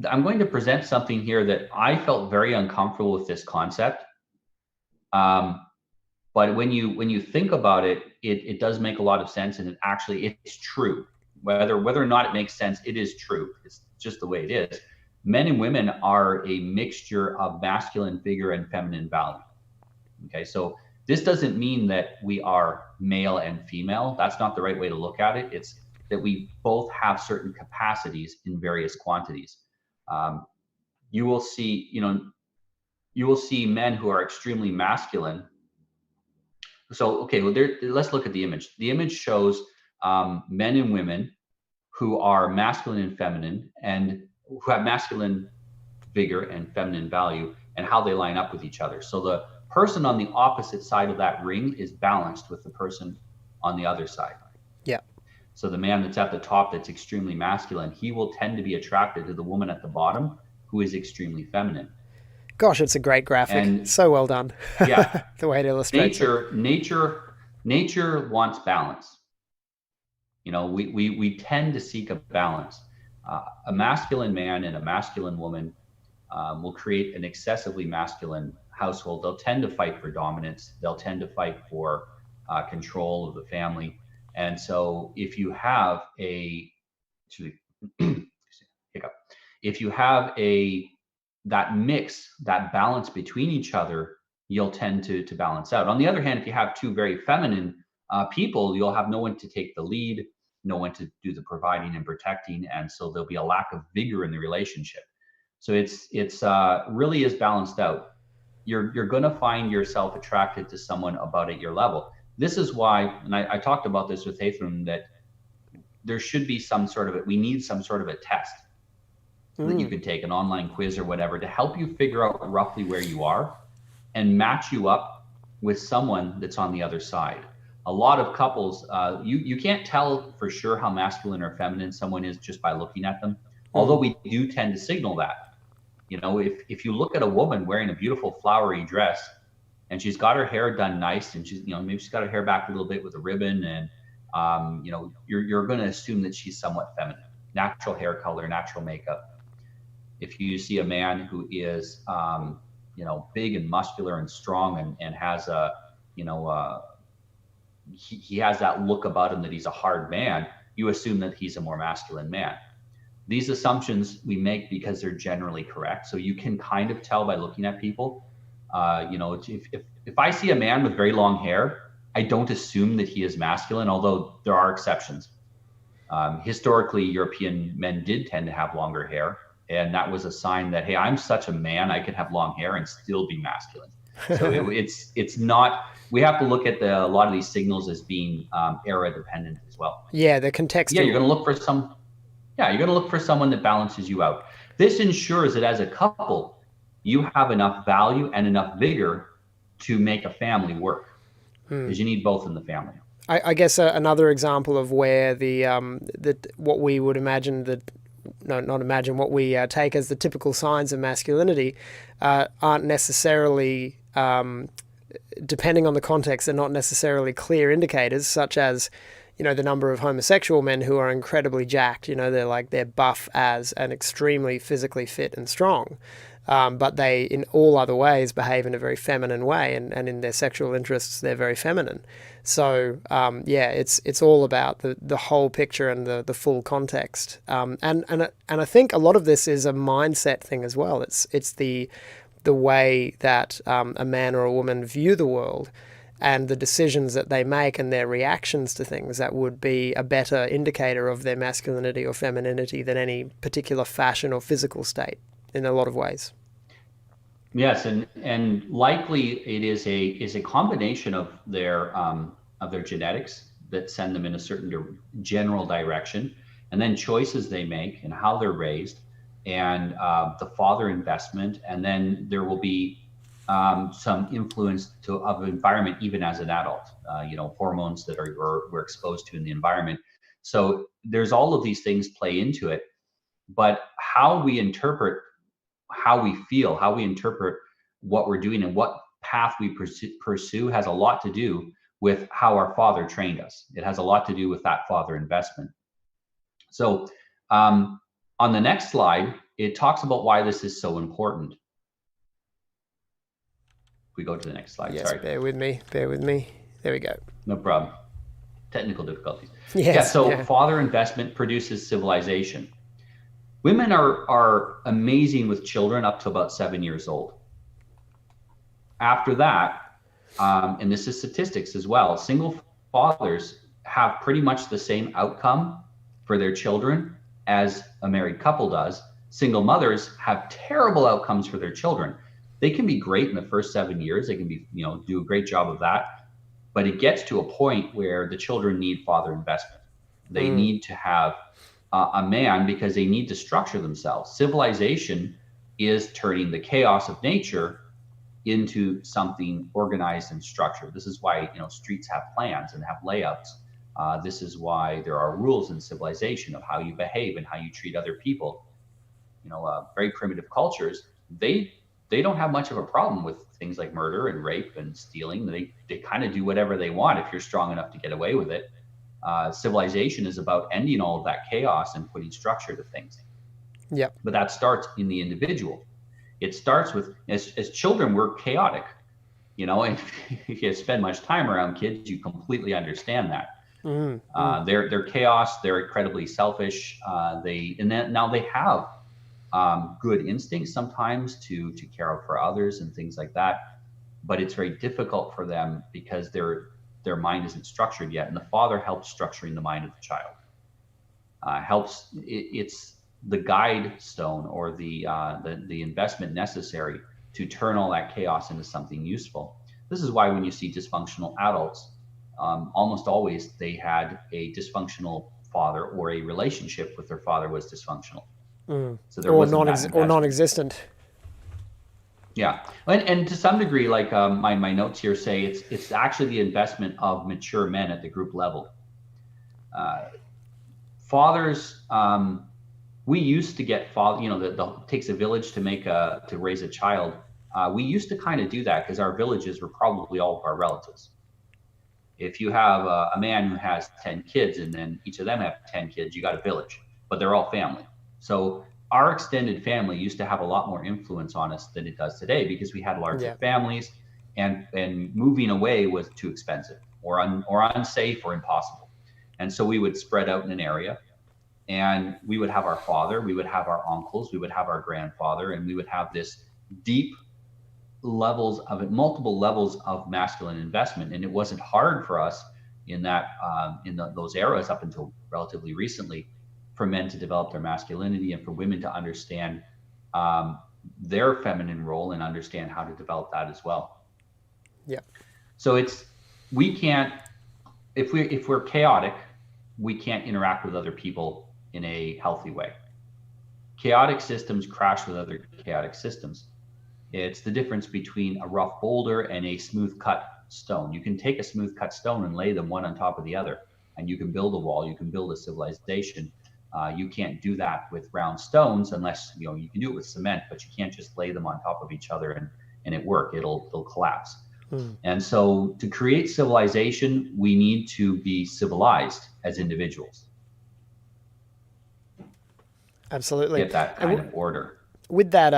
going to present something here that I felt very uncomfortable with this concept. But when you think about it, it does make a lot of sense, and it's true. Whether or not it makes sense, it is true. It's just the way it is. Men and women are a mixture of masculine vigor and feminine value. Okay, so this doesn't mean that we are male and female. That's not the right way to look at it. It's that we both have certain capacities in various quantities. You will see men who are extremely masculine. So, okay, well, let's look at the image. The image shows men and women who are masculine and feminine, and who have masculine vigor and feminine value, and how they line up with each other. So the person on the opposite side of that ring is balanced with the person on the other side. Yeah. So the man that's at the top that's extremely masculine, he will tend to be attracted to the woman at the bottom who is extremely feminine. Gosh, it's a great graphic. And, so well done. Yeah. The way it illustrates Nature wants balance. We tend to seek a balance. A masculine man and a masculine woman will create an excessively masculine household. They'll tend to fight for dominance. They'll tend to fight for control of the family. And so if you have that mix, that balance between each other, you'll tend to balance out. On the other hand, if you have two very feminine people, you'll have no one to take the lead, no one to do the providing and protecting, and so there'll be a lack of vigor in the relationship. So it's really is balanced out. You're going to find yourself attracted to someone about at your level. This is why, and I talked about this with Hathram, that there should be we need some sort of a test that you could take, an online quiz or whatever, to help you figure out roughly where you are and match you up with someone that's on the other side. A lot of couples, you can't tell for sure how masculine or feminine someone is just by looking at them, although we do tend to signal that. If you look at a woman wearing a beautiful flowery dress and she's got her hair done nice, and she's, maybe she's got her hair back a little bit with a ribbon, and you're going to assume that she's somewhat feminine, natural hair color, natural makeup. If you see a man who is big and muscular and strong and has he has that look about him that he's a hard man, you assume that he's a more masculine man. These assumptions we make because they're generally correct. So you can kind of tell by looking at people. If I see a man with very long hair, I don't assume that he is masculine, although there are exceptions. Historically, European men did tend to have longer hair, and that was a sign that, hey, I'm such a man, I can have long hair and still be masculine. So it's not. We have to look at a lot of these signals as being era dependent as well. Yeah, the contextual. Yeah, you're going to look for some. Yeah, you're going to look for someone that balances you out. This ensures that as a couple, you have enough value and enough vigor to make a family work, because you need both in the family. I guess another example of where what we would imagine what we take as the typical signs of masculinity aren't necessarily, depending on the context, they're not necessarily clear indicators, such as, the number of homosexual men who are incredibly jacked. They're buff as and extremely physically fit and strong. But they, in all other ways, behave in a very feminine way, and in their sexual interests, they're very feminine. So, it's all about the whole picture and the full context. And I think a lot of this is a mindset thing as well. It's the way that a man or a woman view the world. and the decisions that they make and their reactions to things that would be a better indicator of their masculinity or femininity than any particular fashion or physical state in a lot of ways. Yes, and likely it is a combination of their genetics that send them in a certain general direction, and then choices they make and how they're raised, and the father investment, and then there will be some influence of environment even as an adult. Hormones that we're exposed to in the environment. So there's all of these things play into it, but how we interpret how we feel, how we interpret what we're doing and what path we pursue has a lot to do with how our father trained us. It has a lot to do with that father investment. So on the next slide, it talks about why this is so important. If we go to the next slide, yes, sorry. Bear with me. There we go. No problem. Technical difficulties. Yes, Father investment produces civilization. Women are amazing with children up to about 7 years old. After that, and this is statistics as well, single fathers have pretty much the same outcome for their children as a married couple does. Single mothers have terrible outcomes for their children. They can be great in the first 7 years. They can be, do a great job of that. But it gets to a point where the children need father investment. They need to have a man because they need to structure themselves. Civilization is turning the chaos of nature into something organized and structured. This is why streets have plans and have layouts. This is why there are rules in civilization of how you behave and how you treat other people. Very primitive cultures, they don't have much of a problem with things like murder and rape and stealing. They kind of do whatever they want if you're strong enough to get away with it. Civilization is about ending all of that chaos and putting structure to things. Yep. But that starts in the individual. It starts with, as children, we're chaotic, and if you spend much time around kids, you completely understand that. They're chaos. They're incredibly selfish. Now they have good instincts sometimes to care out for others and things like that, but it's very difficult for them because their mind isn't structured yet, and the father helps structuring the mind of the child. It's the guide stone or the investment necessary to turn all that chaos into something useful. This is why when you see dysfunctional adults, almost always they had a dysfunctional father, or a relationship with their father was dysfunctional. So there was non-existent. Yeah, and to some degree, like my notes here say, it's actually the investment of mature men at the group level. Fathers, we used to get it takes a village to raise a child. We used to kind of do that because our villages were probably all of our relatives. If you have a man who has 10 kids and then each of them have 10 kids, you got a village, but they're all family. So our extended family used to have a lot more influence on us than it does today because we had larger families, and moving away was too expensive or unsafe or impossible. And so we would spread out in an area, and we would have our father, we would have our uncles, we would have our grandfather, and we would have this deep multiple levels of masculine investment. And it wasn't hard for us in those eras up until relatively recently for men to develop their masculinity and for women to understand their feminine role and understand how to develop that as well. Yeah. So we can't, if we're chaotic, we can't interact with other people in a healthy way. Chaotic systems crash with other chaotic systems. It's the difference between a rough boulder and a smooth cut stone. You can take a smooth cut stone and lay them one on top of the other, and you can build a wall, you can build a civilization. You can't do that with round stones unless, you can do it with cement, but you can't just lay them on top of each other and it work. It'll collapse. And so to create civilization, we need to be civilized as individuals. Absolutely. Get that kind of order. With that,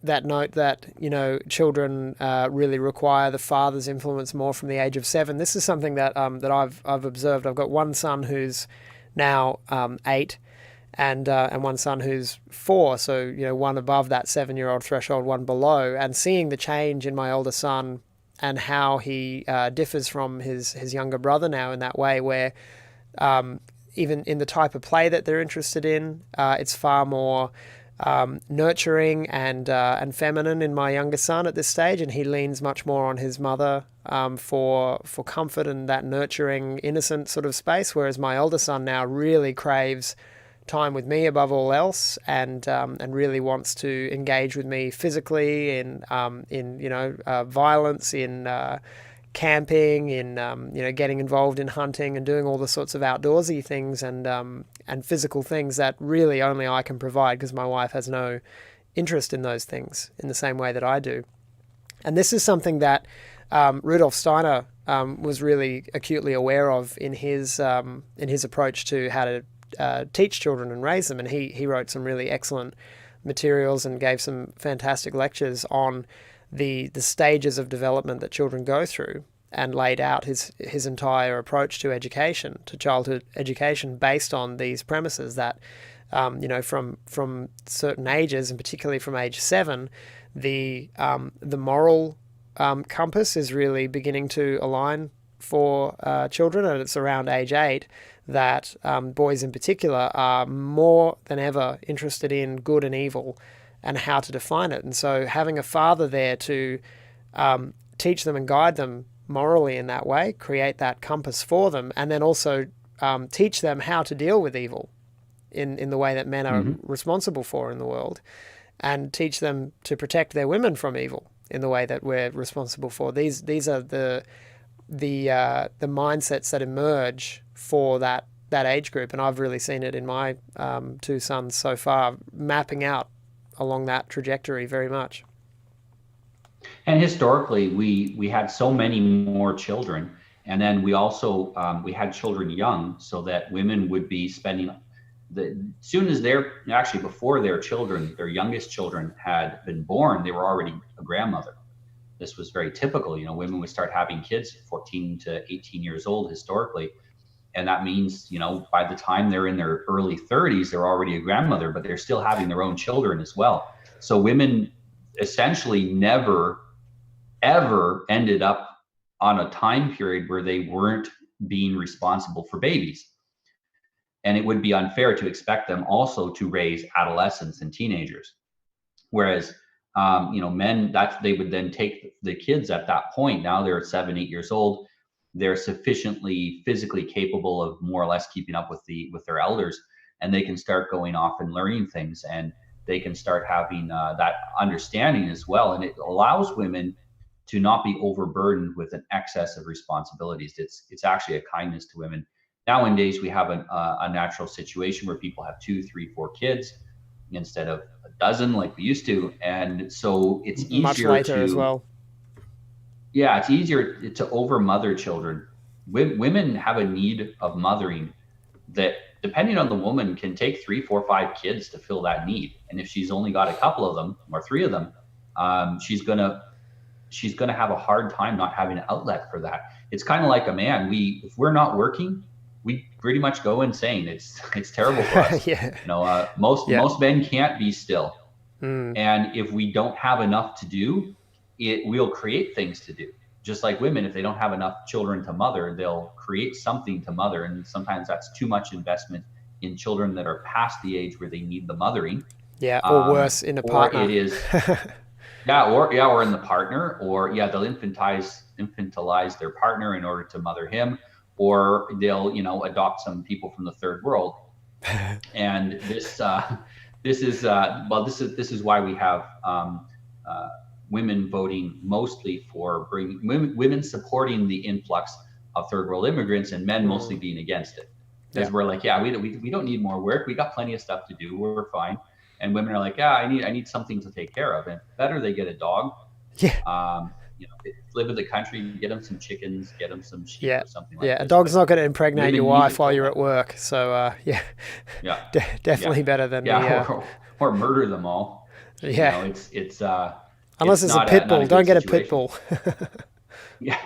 that note that, children really require the father's influence more from the age of 7. This is something that that I've observed. I've got one son who's now 8, and one son who's 4. So one above that 7-year-old threshold, one below. And seeing the change in my older son how he differs from his younger brother now in that way, where even in the type of play that they're interested in, it's far more nurturing and feminine in my younger son at this stage, and he leans much more on his mother for comfort and that nurturing, innocent sort of space. Whereas my older son now really craves time with me above all else, and really wants to engage with me physically in violence, in camping, in getting involved in hunting and doing all the sorts of outdoorsy things and physical things that really only I can provide, because my wife has no interest in those things in the same way that I do. And this is something that Rudolf Steiner was really acutely aware of in his approach to how to teach children and raise them. And he wrote some really excellent materials and gave some fantastic lectures on the stages of development that children go through, and laid out his entire approach to education, to childhood education, based on these premises that, from certain ages, and particularly from age 7, the moral compass is really beginning to align for children, and it's around age 8 that boys in particular are more than ever interested in good and evil and how to define it. And so having a father there to teach them and guide them morally in that way, create that compass for them, and then also teach them how to deal with evil in the way that men are responsible for in the world, and teach them to protect their women from evil in the way that we're responsible for. These are the mindsets that emerge for that age group, and I've really seen it in my 2 sons so far, mapping out along that trajectory very much. And historically, we had so many more children, and then we also we had children young, so that women would be spending soon as before their children, their youngest children had been born, they were already a grandmother. This was very typical. Women would start having kids at 14 to 18 years old historically. And that means, by the time they're in their early 30s, they're already a grandmother, but they're still having their own children as well. So women essentially never, ever ended up on a time period where they weren't being responsible for babies. And it would be unfair to expect them also to raise adolescents and teenagers. Whereas, men, they would then take the kids at that point. Now they're 7, 8 years old. They're sufficiently physically capable of more or less keeping up with their elders, and they can start going off and learning things, and they can start having that understanding as well. And it allows women to not be overburdened with an excess of responsibilities. It's actually a kindness to women. Nowadays, we have a natural situation where people have 2, 3, 4 kids instead of a dozen like we used to, and so it's easier much later as well. Yeah, it's easier to overmother children. Women have a need of mothering that, depending on the woman, can take 3, 4, 5 kids to fill that need. And if she's only got a couple of them or 3 of them, she's gonna have a hard time not having an outlet for that. It's kind of like a man. If we're not working, we pretty much go insane. It's terrible for us. Yeah. Most men can't be still. And if we don't have enough to do, we'll create things to do. Just like women, if they don't have enough children to mother, they'll create something to mother. And sometimes that's too much investment in children that are past the age where they need the mothering. Yeah, or worse, in a partner. Or it is, or in the partner, or they'll infantilize their partner in order to mother him, or they'll, adopt some people from the third world. And this is why we have women voting mostly for women supporting the influx of third world immigrants, and men mostly being against it. Because we're like, we don't need more work. We got plenty of stuff to do. We're fine. And women are like, I need something to take care of. And better they get a dog. Yeah. Live in the country, get them some chickens, get them some sheep or something like that. Yeah, a dog's not going to impregnate your wife while you're at work. So, definitely better than or murder them all. Yeah. It's unless it's a pit bull. Don't get a pit bull. Yeah.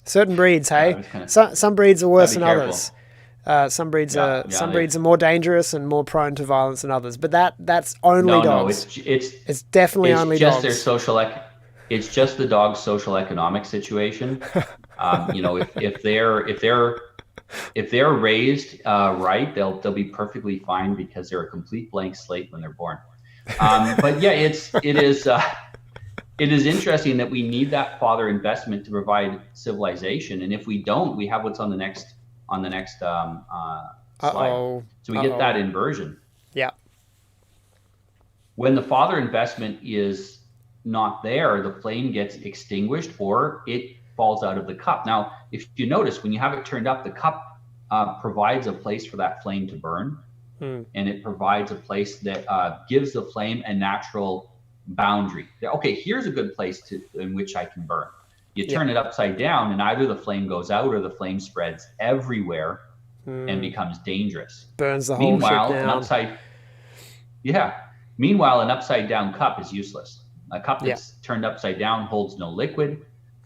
Certain breeds, hey? Some breeds are worse than others. Some breeds are more dangerous and more prone to violence than others. But that's only dogs. No, it's definitely only just dogs. Their social It's just the dog's social economic situation. You know, if they're raised right, they'll be perfectly fine because they're a complete blank slate when they're born. But yeah, it is interesting that we need that father investment to provide civilization, and if we don't, we have what's on the next slide. Uh-oh. So we get that Uh-oh. inversion. Yeah. When the father investment is not there, the flame gets extinguished or it falls out of the cup. Now, if you notice, when you have it turned up, the cup provides a place for that flame to burn, and it provides a place that gives the flame a natural boundary. Okay, here's a good place in which I can burn. You turn it upside down, and either the flame goes out or the flame spreads everywhere and becomes dangerous. Burns the whole ship down. Meanwhile, an upside down cup is useless. A cup that's turned upside down holds no liquid.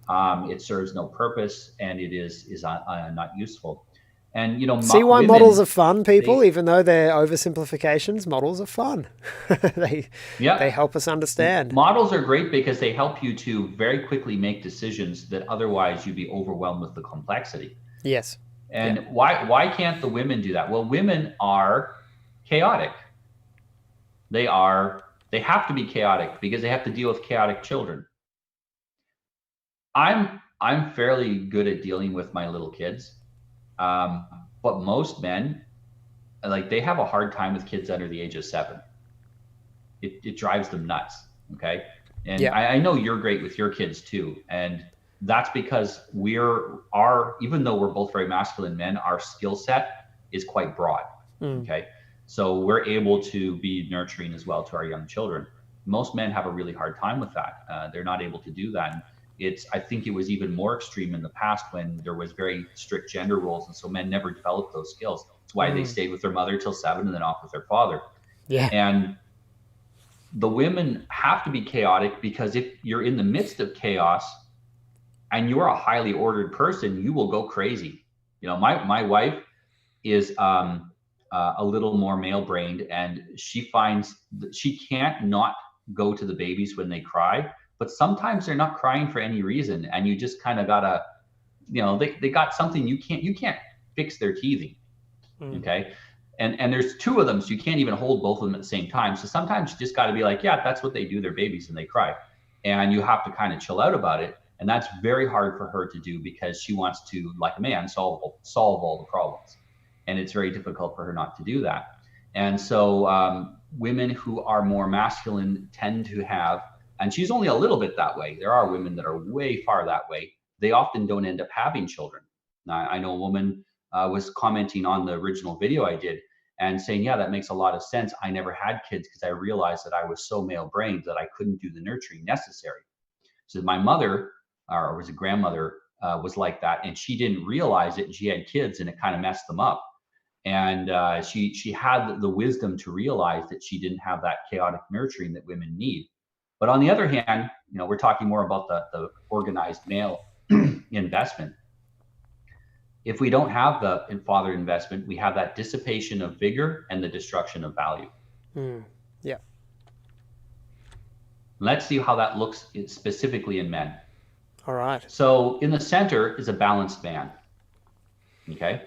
It serves no purpose, and it is not useful. And, you know, see why models are fun, people. Even though they're oversimplifications, models are fun. They help us understand. Models are great because they help you to very quickly make decisions that otherwise you'd be overwhelmed with the complexity. Yes. And why can't the women do that? Well, women are chaotic. They have to be chaotic because they have to deal with chaotic children. I'm fairly good at dealing with my little kids. But most men, like, they have a hard time with kids under the age of 7. It drives them nuts. Okay. And I know you're great with your kids too. And that's because even though we're both very masculine men, our skill set is quite broad. Okay. So we're able to be nurturing as well to our young children. Most men have a really hard time with that. They're not able to do that. I think it was even more extreme in the past when there was very strict gender roles, and so men never developed those skills. That's why they stayed with their mother till 7 and then off with their father. Yeah. And the women have to be chaotic because if you're in the midst of chaos and you're a highly ordered person, you will go crazy. You know, my wife is a little more male-brained, and she finds that she can't not go to the babies when they cry. But sometimes they're not crying for any reason, and you just kind of gotta, you know, they got something you can't fix their teething, okay? And there's 2 of them, so you can't even hold both of them at the same time. So sometimes you just got to be like, yeah, that's what they do. They're babies and they cry, and you have to kind of chill out about it. And that's very hard for her to do because she wants to, like a man, solve all the problems, and it's very difficult for her not to do that. And so women who are more masculine tend to have. And she's only a little bit that way. There are women that are way far that way. They often don't end up having children. Now, I know a woman was commenting on the original video I did and saying, yeah, that makes a lot of sense. I never had kids because I realized that I was so male-brained that I couldn't do the nurturing necessary. So my mother, or was a grandmother, was like that, and she didn't realize it, and she had kids, and it kind of messed them up. And she had the wisdom to realize that she didn't have that chaotic nurturing that women need. But on the other hand, you know, we're talking more about the organized male investment. If we don't have the father investment, we have that dissipation of vigor and the destruction of value. Yeah. Let's see how that looks specifically in men. All right. So in the center is a balanced man. Okay.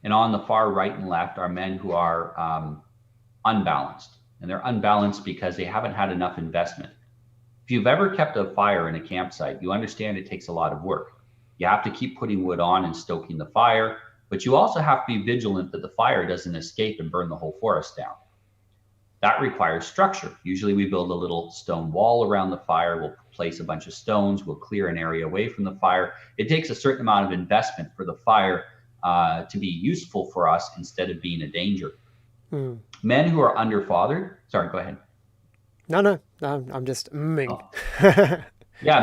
And on the far right and left are men who are unbalanced. And they're unbalanced because they haven't had enough investment. If you've ever kept a fire in a campsite, you understand it takes a lot of work. You have to keep putting wood on and stoking the fire, but you also have to be vigilant that the fire doesn't escape and burn the whole forest down. That requires structure. Usually we build a little stone wall around the fire. We'll place a bunch of stones. We'll clear an area away from the fire. It takes a certain amount of investment for the fire to be useful for us instead of being a danger. Men who are underfathered, sorry, go ahead. No, I'm just Yeah,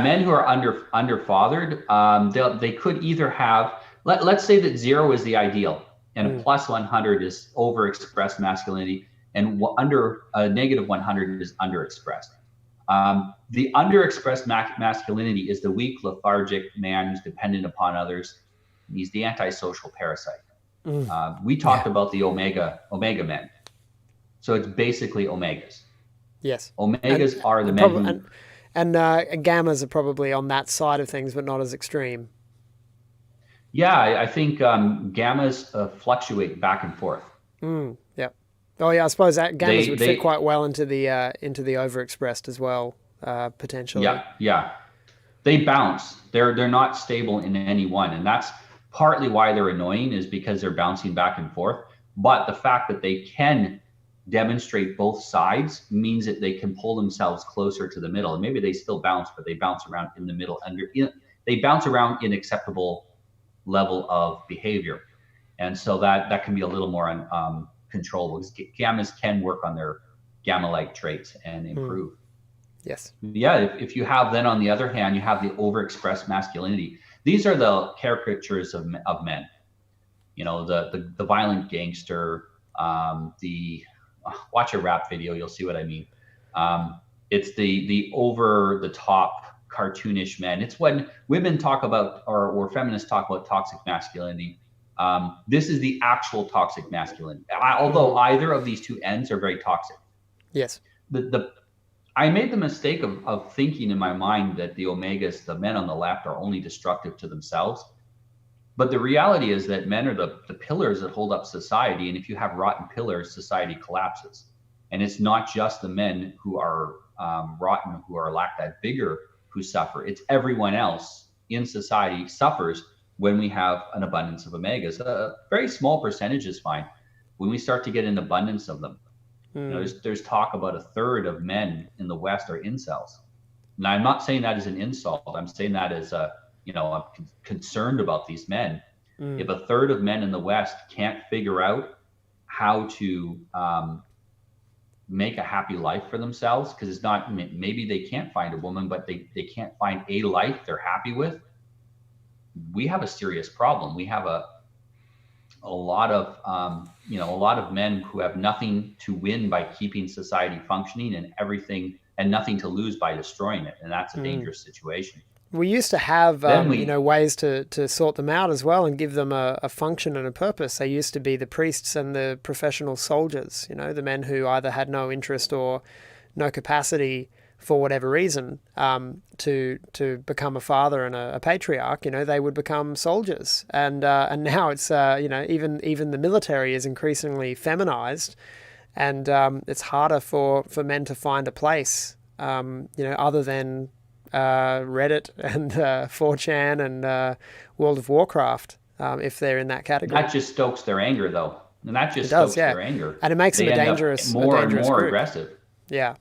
men who are underfathered, they could either have, let's say that 0 is the ideal and a plus 100 is overexpressed masculinity, and negative 100 is underexpressed. The underexpressed masculinity is the weak, lethargic man who's dependent upon others. He's the antisocial parasite. We talked about the omega men. So it's basically omegas. Yes. Omegas are the men who... And gammas are probably on that side of things, but not as extreme. Yeah, I think gammas fluctuate back and forth. Yep. Oh yeah, I suppose that gammas They would fit they quite well into the overexpressed as well, potentially. yeah, they bounce. They're not stable in any one, and that's partly why they're annoying, is because they're bouncing back and forth. But the fact that they can demonstrate both sides means that they can pull themselves closer to the middle. And maybe they still bounce, but they bounce around in the middle. They bounce around in acceptable level of behavior, and so that can be a little more controllable. Because gammas can work on their gamma-like traits and improve. Yes. Yeah, if you have, then on the other hand, you have the overexpressed masculinity. These are the caricatures of men. You know, the violent gangster. Watch a rap video, you'll see what I mean. It's the over the top cartoonish men. It's when women talk about, or feminists talk about toxic masculinity. This is the actual toxic masculinity. Although either of these two ends are very toxic. Yes. I made the mistake of thinking in my mind that the omegas, the men on the left, are only destructive to themselves. But the reality is that men are the pillars that hold up society. And if you have rotten pillars, society collapses. And it's not just the men who are rotten, who are lack that vigor, who suffer. It's everyone else in society suffers when we have an abundance of omegas. A very small percentage is fine. When we start to get an abundance of them, you know, there's talk about a third of men in the West are incels. Now, I'm not saying that as an insult. I'm saying that as I'm concerned about these men. If a third of men in the West can't figure out how to make a happy life for themselves, because it's not, maybe they can't find a woman, but they can't find a life they're happy with, we have a serious problem. We have a lot of men who have nothing to win by keeping society functioning, and everything and nothing to lose by destroying it, and that's a dangerous situation. We used to have, ways to sort them out as well and give them a function and a purpose. They used to be the priests and the professional soldiers, the men who either had no interest or no capacity for whatever reason to become a father and a patriarch. They would become soldiers, and now it's even the military is increasingly feminized, and it's harder for men to find a place, other than Reddit and 4chan and World of Warcraft, if they're in that category. That just stokes their anger, though, and that just stokes their anger, and it makes them a dangerous and more group. aggressive. Yeah.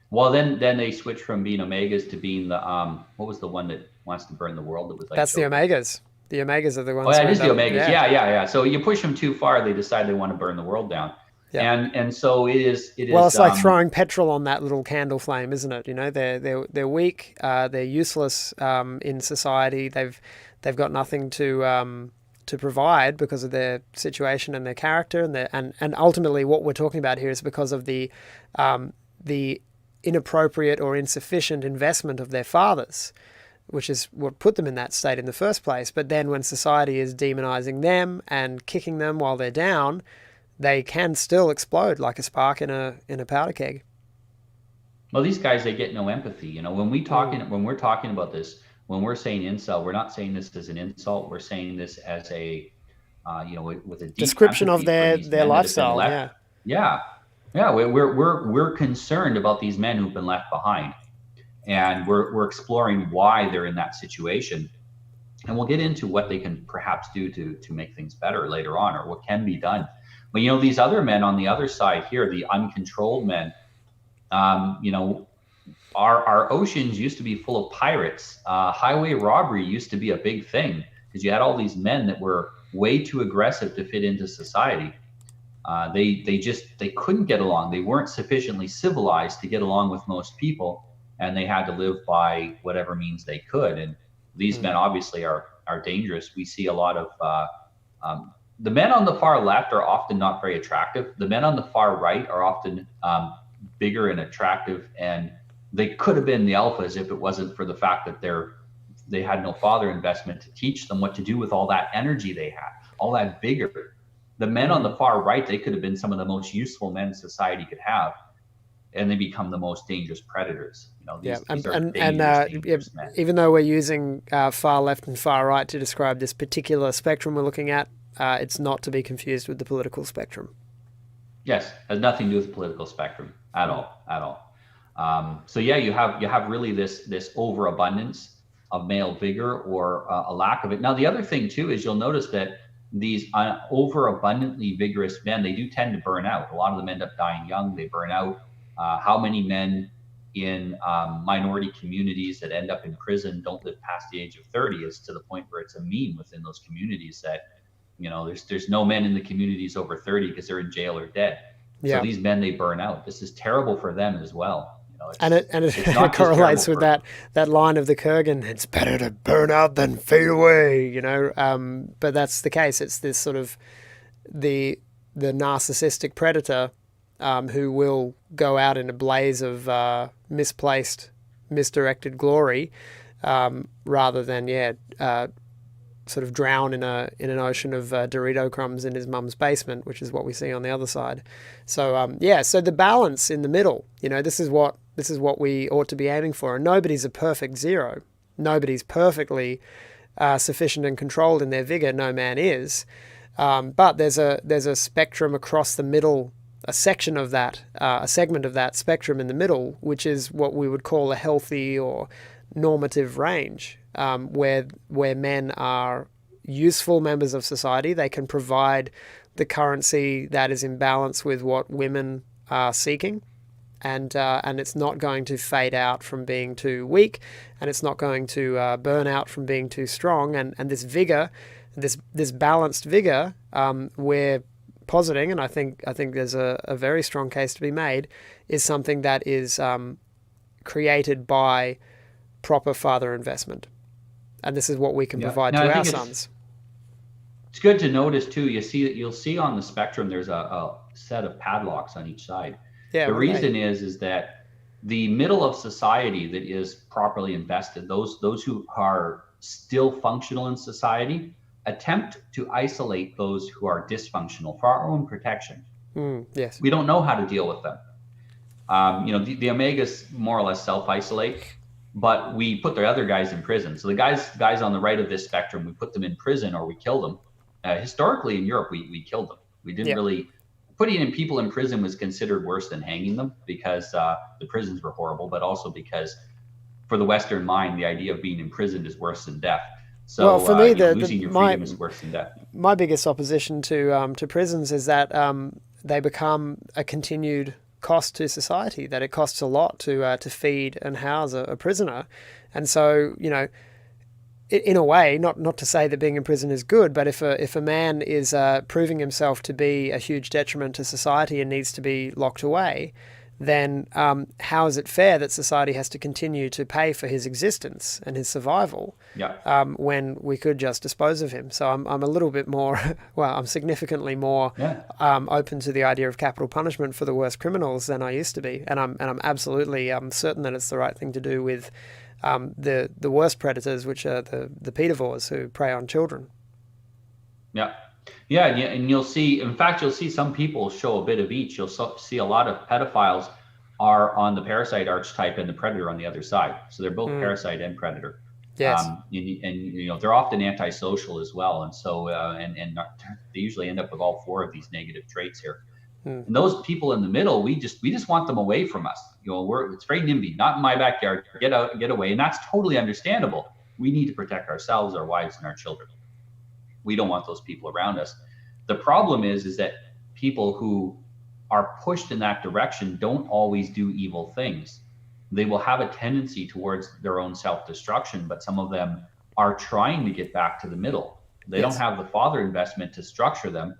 Well, then they switch from being omegas to being the what was the one that wants to burn the world? That was like, that's the omegas. The omegas are the ones. Oh, yeah, it is the omegas. Yeah. So you push them too far, they decide they want to burn the world down. Yeah. And so it is. Well, it's like throwing petrol on that little candle flame, isn't it? They're weak. They're useless in society. They've got nothing to provide because of their situation and their character, and ultimately what we're talking about here is because of the inappropriate or insufficient investment of their fathers, which is what put them in that state in the first place. But then when society is demonizing them and kicking them while they're down, they can still explode like a spark in a powder keg. Well, these guys, they get no empathy. When we're talking about this, when we're saying incel, we're not saying this as an insult. We're saying this as a, with a deep description of their lifestyle. Yeah. We're concerned about these men who've been left behind, and we're exploring why they're in that situation, and we'll get into what they can perhaps do to make things better later on, or what can be done. But these other men on the other side here, the uncontrolled men, our oceans used to be full of pirates. Highway robbery used to be a big thing because you had all these men that were way too aggressive to fit into society. They couldn't get along. They weren't sufficiently civilized to get along with most people, and they had to live by whatever means they could. And these men obviously are dangerous. We see a lot of the men on the far left are often not very attractive. The men on the far right are often bigger and attractive, and they could have been the alphas if it wasn't for the fact that they had no father investment to teach them what to do with all that energy they had, all that vigor. The men on the far right, they could have been some of the most useful men society could have. and they become the most dangerous predators. Yeah, These are dangerous men. even though we're using far left and far right to describe this particular spectrum we're looking at, it's not to be confused with the political spectrum. Yes, has nothing to do with the political spectrum at all. So yeah, you have really this overabundance of male vigor, or a lack of it. Now, the other thing too is you'll notice that these overabundantly vigorous men, they do tend to burn out. A lot of them end up dying young. They burn out. How many men in minority communities that end up in prison don't live past the age of 30? Is to the point where it's a meme within those communities that there's no men in the communities over 30 because they're in jail or dead. Yeah. So these men, they burn out. This is terrible for them as well. It correlates with that line of the Kurgan. It's better to burn out than fade away. But that's the case. It's this sort of the narcissistic predator who will go out in a blaze of misdirected glory, rather than sort of drown in an ocean of Dorito crumbs in his mum's basement, which is what we see on the other side. So so the balance in the middle, this is what we ought to be aiming for. And nobody's a perfect zero. Nobody's perfectly sufficient and controlled in their vigor. No man is. But there's a spectrum across the middle, a section of that, a segment of that spectrum in the middle, which is what we would call a healthy or normative range, where men are useful members of society. They can provide the currency that is in balance with what women are seeking, and it's not going to fade out from being too weak, and it's not going to burn out from being too strong. And this vigor, this balanced vigor, we're positing, and I think there's a very strong case to be made, is something that is created by proper father investment. And this is what we can provide to our sons. It's good to notice too, you'll see on the spectrum there's a set of padlocks on each side. The reason is that the middle of society that is properly invested, those who are still functional in society, attempt to isolate those who are dysfunctional for our own protection. Yes. We don't know how to deal with them. The omegas more or less self-isolate, but we put the other guys in prison. So the guys on the right of this spectrum, we put them in prison or we kill them. Historically in Europe, we killed them. We didn't really, putting in people in prison was considered worse than hanging them, because the prisons were horrible, but also because for the Western mind, the idea of being imprisoned is worse than death. So well, for me, losing your freedom is worse than death. My biggest opposition to prisons is that they become a continued cost to society, that it costs a lot to feed and house a prisoner. And so, in a way, not to say that being in prison is good, but if a man is proving himself to be a huge detriment to society and needs to be locked away, then how is it fair that society has to continue to pay for his existence and his survival when we could just dispose of him? So I'm a little bit more, I'm significantly more open to the idea of capital punishment for the worst criminals than I used to be, and I'm absolutely certain that it's the right thing to do with the worst predators, which are the pedivores who prey on children. Yeah, and you'll see some people show a bit of each. You'll see a lot of pedophiles are on the parasite archetype and the predator on the other side. So they're both parasite and predator. Yes. And they're often antisocial as well. And so, and they usually end up with all four of these negative traits here. And those people in the middle, we just want them away from us. It's very NIMBY, not in my backyard, get out, get away. And that's totally understandable. We need to protect ourselves, our wives, and our children. We don't want those people around us. The problem is that people who are pushed in that direction don't always do evil things. They will have a tendency towards their own self-destruction, but some of them are trying to get back to the middle. They don't have the father investment to structure them.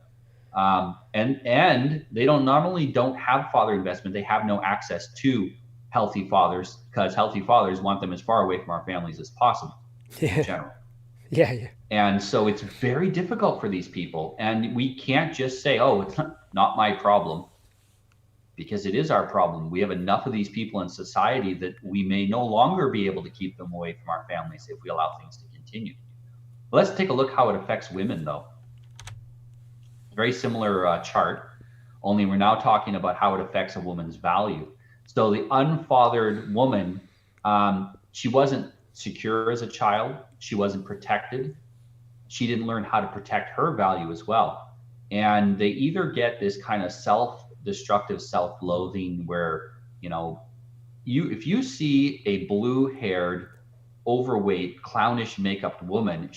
And they not only don't have father investment, they have no access to healthy fathers, because healthy fathers want them as far away from our families as possible in general. Yeah. And so it's very difficult for these people. And we can't just say, oh, it's not my problem, because it is our problem. We have enough of these people in society that we may no longer be able to keep them away from our families if we allow things to continue. Let's take a look how it affects women, though. Very similar chart, only we're now talking about how it affects a woman's value. So the unfathered woman, she wasn't secure as a child. She wasn't protected. She didn't learn how to protect her value as well. And they either get this kind of self-destructive self-loathing where, you know, if you see a blue-haired, overweight, clownish makeup woman,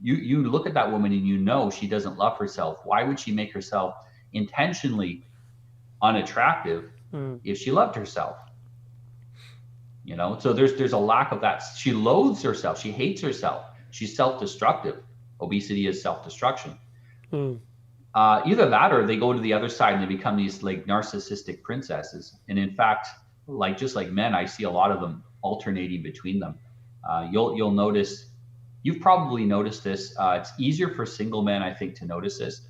you look at that woman and you know she doesn't love herself. Why would she make herself intentionally unattractive if she loved herself? You know, so there's a lack of that. She loathes herself. She hates herself. She's self-destructive. Obesity is self-destruction. Either that, or they go to the other side and they become these like narcissistic princesses. And in fact, like just like men, I see a lot of them alternating between them. You'll notice, you've probably noticed this. It's easier for single men, I think, to notice this.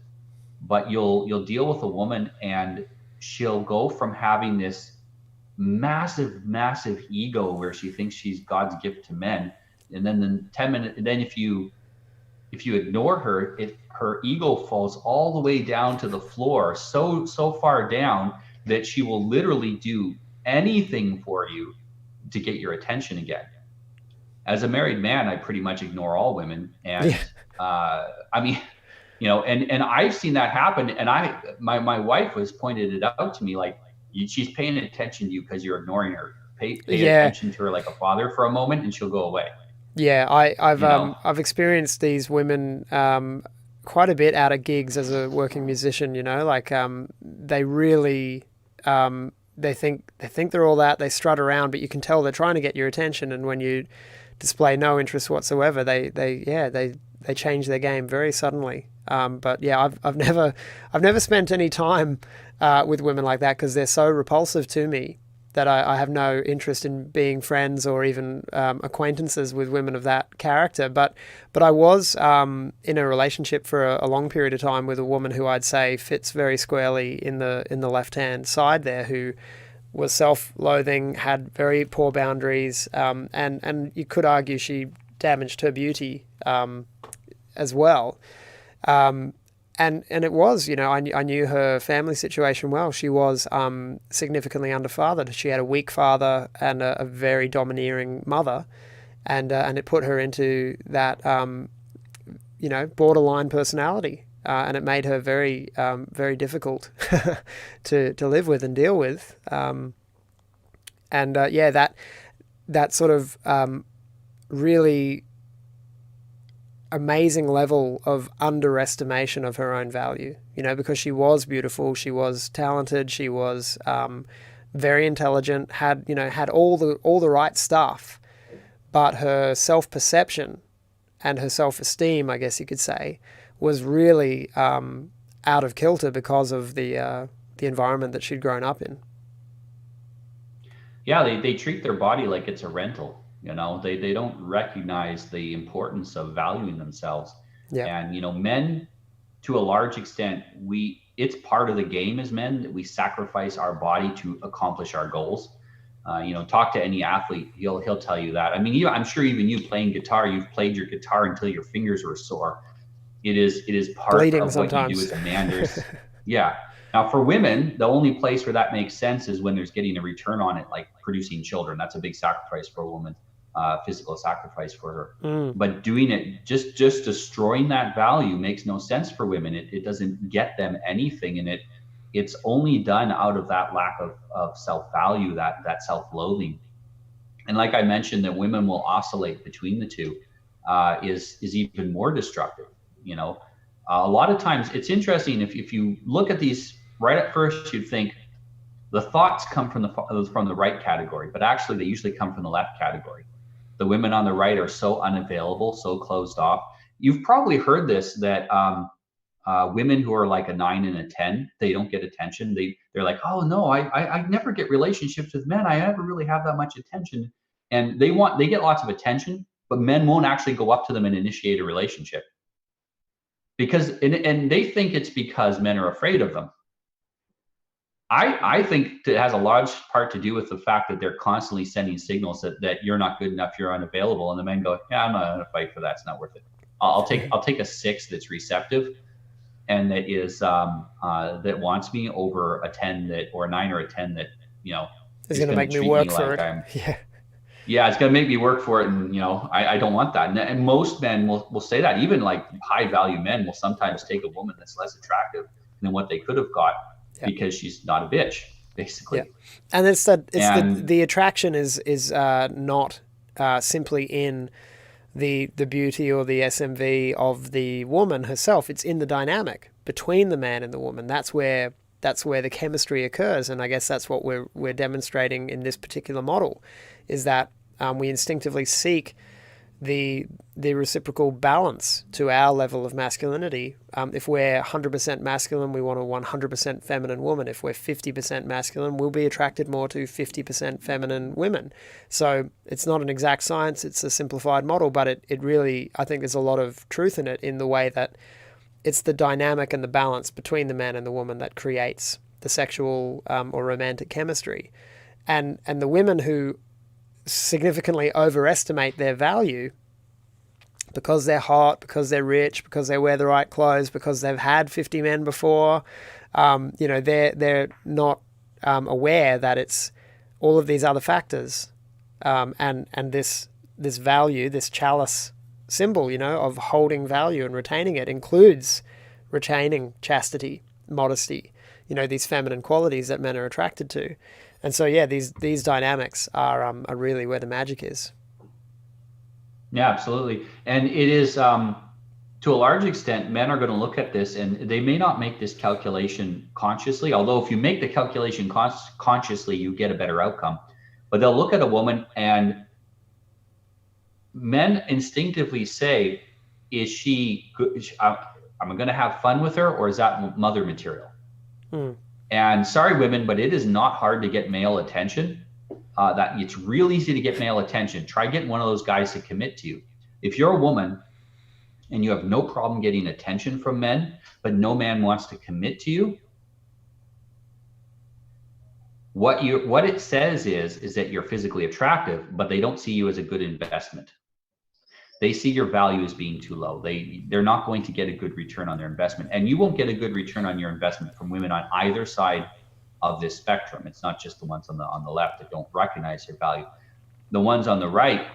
But you'll deal with a woman and she'll go from having this massive ego where she thinks she's God's gift to men, and then in 10 minutes, and then if you ignore her, her ego falls all the way down to the floor, so far down that she will literally do anything for you to get your attention again. As a married man, I pretty much ignore all women, and I mean, you know, and I've seen that happen, and my wife has pointed it out to me, like, she's paying attention to you because you're ignoring her. Pay attention to her like a father for a moment, and she'll go away. Yeah, I've experienced these women quite a bit out of gigs as a working musician. You know, like they really they think they're all that. They strut around, but you can tell they're trying to get your attention. And when you display no interest whatsoever, they change their game very suddenly. But yeah, I've never spent any time with women like that because they're so repulsive to me that I have no interest in being friends or even acquaintances with women of that character. But I was in a relationship for a long period of time with a woman who I'd say fits very squarely in the left-hand side there, who was self-loathing, had very poor boundaries, and you could argue she damaged her beauty as well. And it was, you know, I knew her family situation well. She was significantly underfathered. She had a weak father and a very domineering mother, and it put her into that, you know, borderline personality, and it made her very very difficult to live with and deal with. Yeah, that sort of really amazing level of underestimation of her own value, you know, because she was beautiful, she was talented, she was very intelligent, had all the right stuff, but her self-perception and her self-esteem, I guess you could say, was really out of kilter because of the environment that she'd grown up in. Yeah, they treat their body like it's a rental. You know, they don't recognize the importance of valuing themselves. Yeah. And, you know, men, to a large extent, it's part of the game as men that we sacrifice our body to accomplish our goals. You know, talk to any athlete, he'll tell you that. I mean, I'm sure even you playing guitar, you've played your guitar until your fingers were sore. It is part bleeding of sometimes. What you do as a man. Yeah. Now, for women, the only place where that makes sense is when there's getting a return on it, like producing children. That's a big sacrifice for a woman. Physical sacrifice for her. But doing it, just destroying that value makes no sense for women. It doesn't get them anything, and it's only done out of that lack of self-value, that self-loathing. And like I mentioned, that women will oscillate between the two is even more destructive. You know, a lot of times it's interesting if you look at these right at first, you'd think the thoughts come from the right category, but actually they usually come from the left category. The women on the right are so unavailable, so closed off. You've probably heard this, that women who are like a 9 and a 10, they don't get attention. They're like, oh no, I never get relationships with men. I never really have that much attention. And they get lots of attention, but men won't actually go up to them and initiate a relationship. Because, and they think it's because men are afraid of them. I think it has a large part to do with the fact that they're constantly sending signals that you're not good enough, you're unavailable, and the men go, yeah, I'm not gonna fight for that. It's not worth it. I'll take a 6 that's receptive and that wants me over a 10 or a 9 or a 10 that, you know, It's is going to going to make me treat work me for like it. I'm, Yeah. yeah, it's going to make me work for it. And, I don't want that. And most men will say that. Even like high value men will sometimes take a woman that's less attractive than what they could have got Yeah. because she's not a bitch, Yeah. basically. And And the attraction is not simply in the beauty or the SMV of the woman herself. It's in the dynamic between the man and the woman. That's where the chemistry occurs, and I guess that's what we're demonstrating in this particular model, is that we instinctively seek the reciprocal balance to our level of masculinity. If we're 100% masculine, we want a 100% feminine woman. If we're 50% masculine, we'll be attracted more to 50% feminine women. So it's not an exact science, it's a simplified model, but it really, I think there's a lot of truth in it, in the way that it's the dynamic and the balance between the man and the woman that creates the sexual or romantic chemistry. And the women who significantly overestimate their value because they're hot, because they're rich, because they wear the right clothes, because they've had 50 men before, they're not aware that it's all of these other factors, and this value, this chalice symbol, of holding value and retaining it, includes retaining chastity, modesty, these feminine qualities that men are attracted to. And so, yeah, these dynamics are really where the magic is. yeah, absolutely. And it is, to a large extent, men are going to look at this and they may not make this calculation consciously, although if you make the calculation consciously, you get a better outcome. But they'll look at a woman, and men instinctively say, is she good? Am I going to have fun with her, or is that mother material? And sorry, women, but it is not hard to get male attention. That it's real easy to get male attention. Try getting one of those guys to commit to you. If you're a woman and you have no problem getting attention from men, but no man wants to commit to you, what it says is that you're physically attractive, but they don't see you as a good investment. They see your value as being too low. They're not going to get a good return on their investment, and you won't get a good return on your investment from women on either side of this spectrum. It's not just the ones on the left that don't recognize their value. The ones on the right,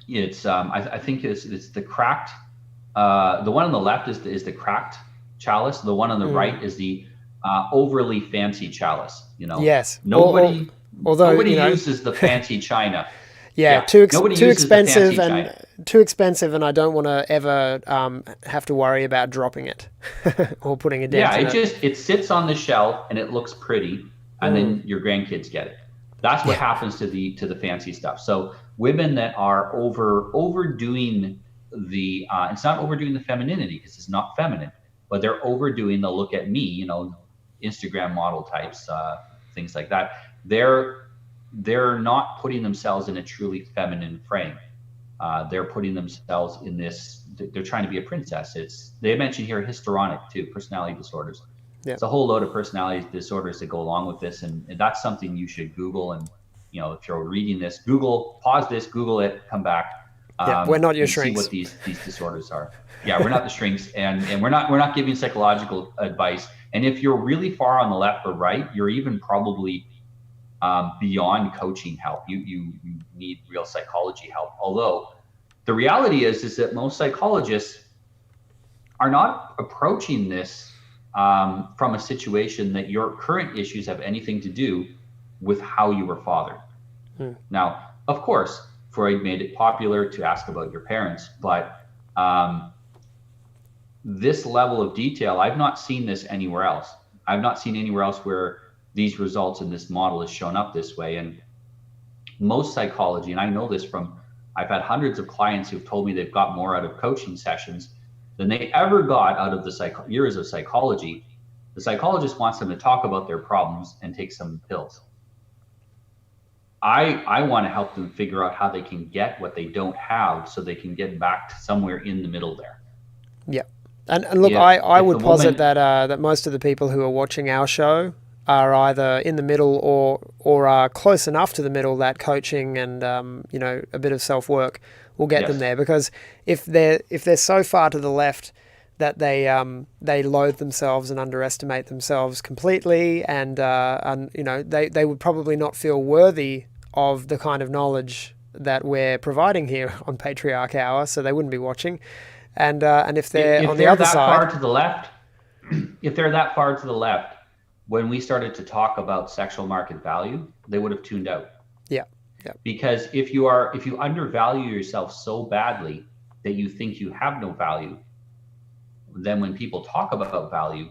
it's I think it's the cracked. The one on the left is the cracked chalice. The one on the right is the overly fancy chalice. Yes. Nobody uses the fancy china. Yeah, too expensive and I don't want to ever have to worry about dropping it or putting a dent in it. It sits on the shelf and it looks pretty, and then your grandkids get it. That's what happens to the fancy stuff. So women that are overdoing the it's not overdoing the femininity, because it's not feminine, but they're overdoing the look at me, Instagram model types, things like that. They're not putting themselves in a truly feminine frame. They're putting themselves in this, they're trying to be a princess. They mentioned here histrionic too, personality disorders. Yeah. It's a whole load of personality disorders that go along with this. And that's something you should Google. And, if you're reading this, pause this, Google it, come back. We're not your shrinks. See what these disorders are. Yeah, we're not the shrinks, and we're not giving psychological advice. And if you're really far on the left or right, you're even probably beyond coaching help. You need real psychology help. Although the reality is that most psychologists are not approaching this from a situation that your current issues have anything to do with how you were fathered. Now, of course, Freud made it popular to ask about your parents, but this level of detail, I've not seen this anywhere else. I've not seen anywhere else where these results in this model is shown up this way. And most psychology, and I know this I've had hundreds of clients who've told me they've got more out of coaching sessions than they ever got out of the years of psychology. The psychologist wants them to talk about their problems and take some pills. I want to help them figure out how they can get what they don't have, so they can get back to somewhere in the middle there. Yeah. And look, I would posit that most of the people who are watching our show are either in the middle or are close enough to the middle that coaching and a bit of self-work will get them there. Because if they're so far to the left that they loathe themselves and underestimate themselves completely, and you know, they would probably not feel worthy of the kind of knowledge that we're providing here on Patriarch Hour, so they wouldn't be watching. And if they're on the other side, far to the left, if they're that far to the left, when we started to talk about sexual market value, they would have tuned out. Yeah. Yeah. Because if you undervalue yourself so badly that you think you have no value, then when people talk about value,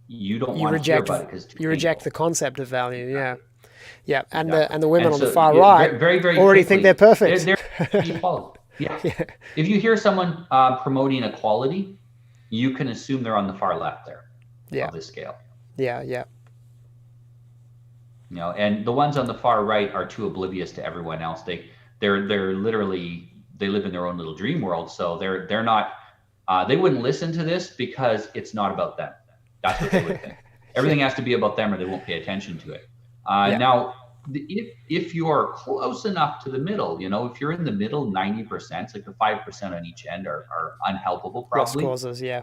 you don't want to hear about it because you reject the concept of value. Yeah. Yeah. And exactly. the women and on so, the far right very already think they're perfect. They're default. Yeah. If you hear someone promoting equality, you can assume they're on the far left there of the scale. Yeah. Yeah. You know, and the ones on the far right are too oblivious to everyone else. They're literally, they live in their own little dream world. So they're not, they wouldn't listen to this because it's not about them. That's what they would think. Everything has to be about them or they won't pay attention to it. Now, if you're close enough to the middle, you know, if you're in the middle, 90%, like the 5% on each end are unhelpable probably. Lost causes, yeah.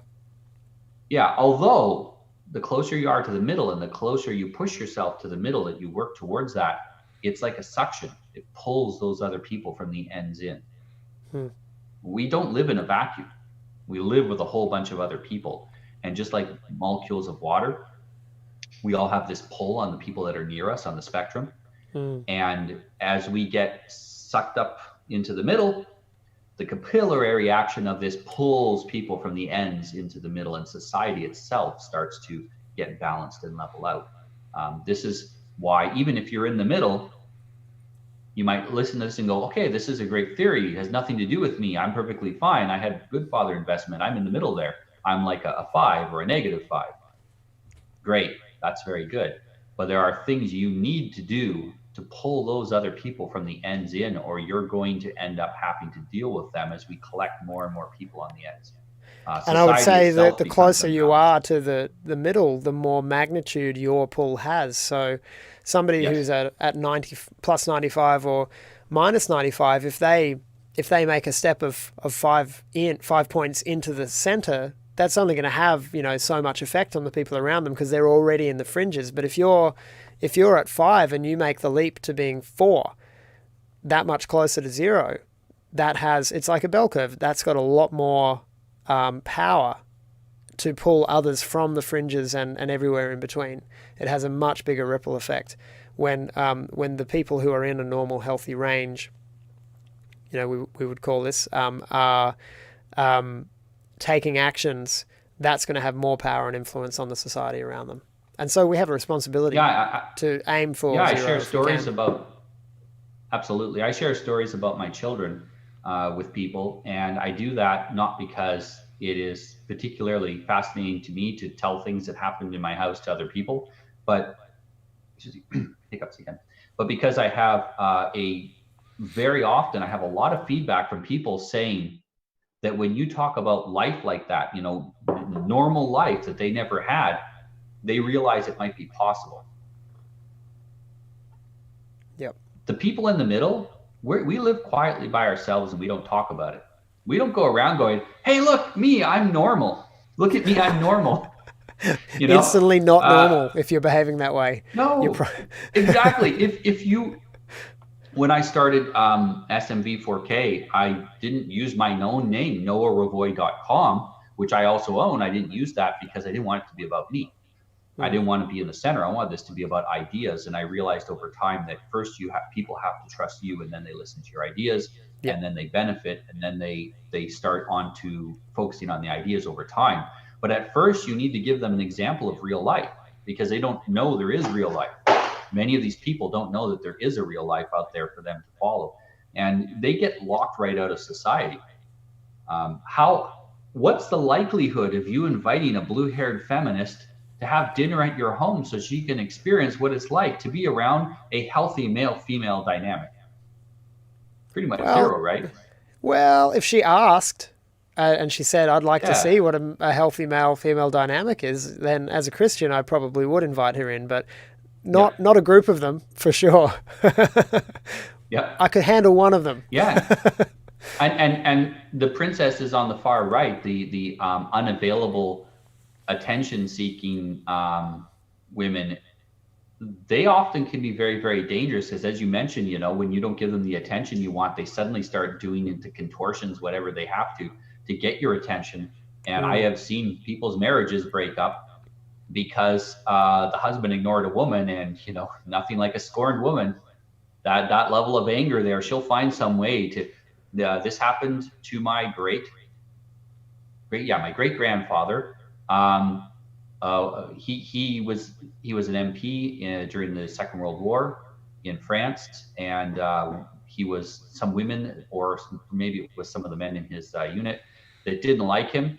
Yeah, although the closer you are to the middle and the closer you push yourself to the middle, that you work towards that, it's like a suction. It pulls those other people from the ends in. We don't live in a vacuum. We live with a whole bunch of other people. And just like molecules of water, we all have this pull on the people that are near us on the spectrum. And as we get sucked up into the middle, the capillary action of this pulls people from the ends into the middle, and society itself starts to get balanced and level out. This is why, even if you're in the middle, you might listen to this and go, okay, this is a great theory. It has nothing to do with me. I'm perfectly fine. I had good father investment. I'm in the middle there. I'm like a 5 or a -5. Great. That's very good. But there are things you need to do to pull those other people from the ends in, or you're going to end up having to deal with them as we collect more and more people on the ends. And I would say that the closer you are to the middle, the more magnitude your pull has. So somebody who's at 90 plus 95 or minus 95, if they make a step of 5 points into the center, that's only going to have, you know, so much effect on the people around them because they're already in the fringes. But if you're at 5 and you make the leap to being 4, that much closer to 0, it's like a bell curve. That's got a lot more power to pull others from the fringes and everywhere in between. It has a much bigger ripple effect when the people who are in a normal, healthy range, you know, we would call this, are taking actions. That's going to have more power and influence on the society around them. And so we have a responsibility to aim for. Yeah, I share stories about. Absolutely, I share stories about my children with people, and I do that not because it is particularly fascinating to me to tell things that happened in my house to other people, but hiccups again. But because I have very often I have a lot of feedback from people saying that when you talk about life like that, you know, normal life that they never had, they realize it might be possible. Yep. The people in the middle, we live quietly by ourselves and we don't talk about it. We don't go around going, hey, look, me, I'm normal. Look at me, I'm normal. You know? Instantly not normal if you're behaving that way. No, exactly. If you, when I started SMV4K, I didn't use my own name, noahrevoy.com, which I also own. I didn't use that because I didn't want it to be about me. I didn't want to be in the center. I wanted this to be about ideas. And I realized over time that first people have to trust you, and then they listen to your ideas, and then they benefit, and then they start on to focusing on the ideas over time. But at first you need to give them an example of real life because they don't know there is real life. Many of these people don't know that there is a real life out there for them to follow, and they get locked right out of society. What's the likelihood of you inviting a blue-haired feminist to have dinner at your home so she can experience what it's like to be around a healthy male-female dynamic? Pretty much zero, right? Well, if she asked and she said, I'd like to see what a healthy male-female dynamic is, then as a Christian, I probably would invite her in, but not a group of them, for sure. Yeah. I could handle one of them. Yeah. And the princesses on the far right, the unavailable attention seeking women, they often can be very, very dangerous because, as you mentioned, when you don't give them the attention you want, they suddenly start doing into contortions, whatever they have to get your attention. And I Mm. have seen people's marriages break up because the husband ignored a woman, and nothing like a scorned woman. That level of anger there, she'll find some way to. This happened to my my great grandfather. Um, he was an MP during the Second World War in France, and he was some women, or maybe it was some of the men in his unit that didn't like him.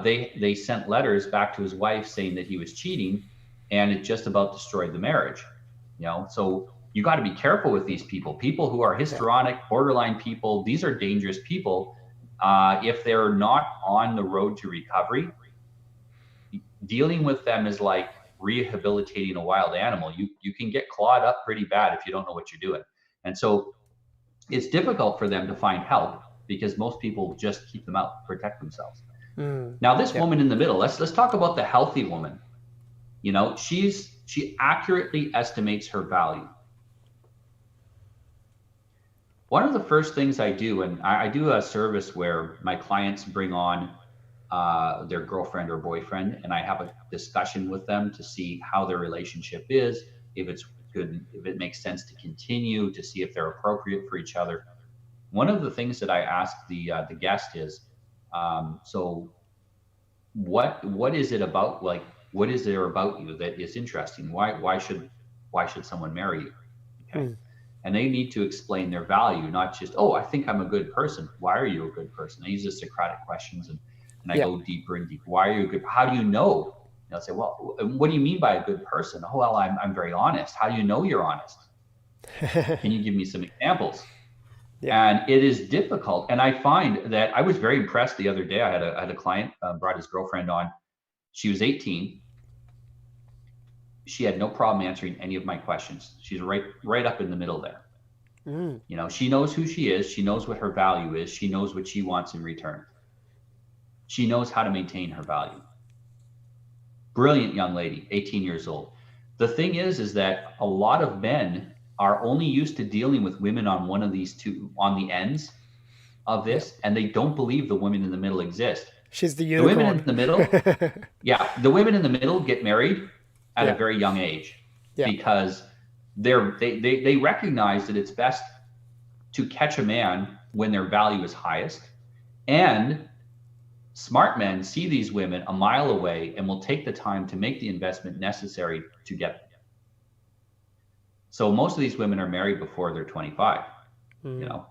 They sent letters back to his wife saying that he was cheating, and it just about destroyed the marriage. So you got to be careful with these people who are Yeah. histrionic, borderline people. These are dangerous people. If they're not on the road to recovery, dealing with them is like rehabilitating a wild animal. You can get clawed up pretty bad if you don't know what you're doing. And so it's difficult for them to find help because most people just keep them out, protect themselves. Mm. Now, this Yep. woman in the middle, let's talk about the healthy woman. She accurately estimates her value. One of the first things I do, and I do a service where my clients bring on their girlfriend or boyfriend, and I have a discussion with them to see how their relationship is, if it's good, if it makes sense to continue, to see if they're appropriate for each other. One of the things that I ask the guest is, so what is it about, like, what is there about you that is interesting? Why should someone marry you? Okay. Mm. And they need to explain their value, not just, oh, I think I'm a good person. Why are you a good person? I use the Socratic questions, and I Yep. go deeper and deeper. Why are you good? How do you know? And I'll say, well, what do you mean by a good person? Oh, well, I'm very honest. How do you know you're honest? Can you give me some examples? Yep. And it is difficult. And I find that I was very impressed the other day. I had a client brought his girlfriend on. She was 18. She had no problem answering any of my questions. She's right up in the middle there. Mm. She knows who she is. She knows what her value is. She knows what she wants in return. She knows how to maintain her value. Brilliant young lady, 18 years old. The thing is that a lot of men are only used to dealing with women on one of these two, on the ends of Yep. this, and they don't believe the women in the middle exist. She's the The women unicorn. in the middle, yeah, the women in the middle get married at a Yeah. very young age Yeah. because they recognize that it's best to catch a man when their value is highest. And smart men see these women a mile away and will take the time to make the investment necessary to get them. So most of these women are married before they're 25, you Mm. know,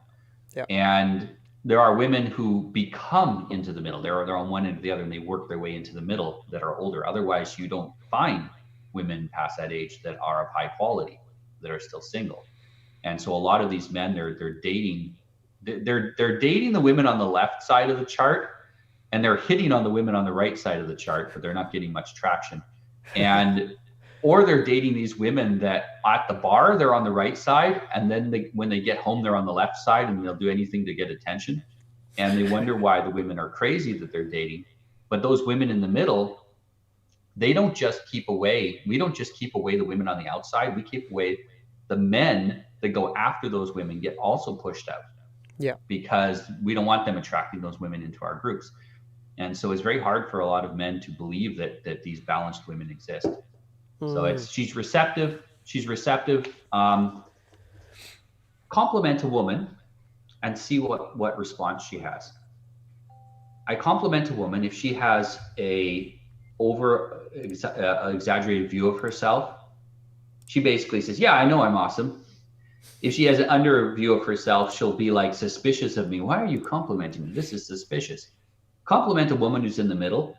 Yep. and there are women who become into the middle. They're on one end or the other, and they work their way into the middle that are older. Otherwise, you don't find women past that age that are of high quality, that are still single. And so a lot of these men, they're dating, they're dating the women on the left side of the chart, and they're hitting on the women on the right side of the chart, but they're not getting much traction. And or they're dating these women that at the bar they're on the right side, and then when they get home they're on the left side, and they'll do anything to get attention. And they wonder why the women are crazy that they're dating. But those women in the middle, they don't just keep away. We don't just keep away the women on the outside. We keep away the men that go after those women, get also pushed out Yeah. because we don't want them attracting those women into our groups. And so it's very hard for a lot of men to believe that these balanced women exist. So Mm. she's receptive. Compliment a woman and see what response she has. I compliment a woman if she has a exaggerated view of herself. She basically says, yeah, I know I'm awesome. If she has an under view of herself, she'll be like suspicious of me. Why are you complimenting me? This is suspicious. Compliment a woman who's in the middle.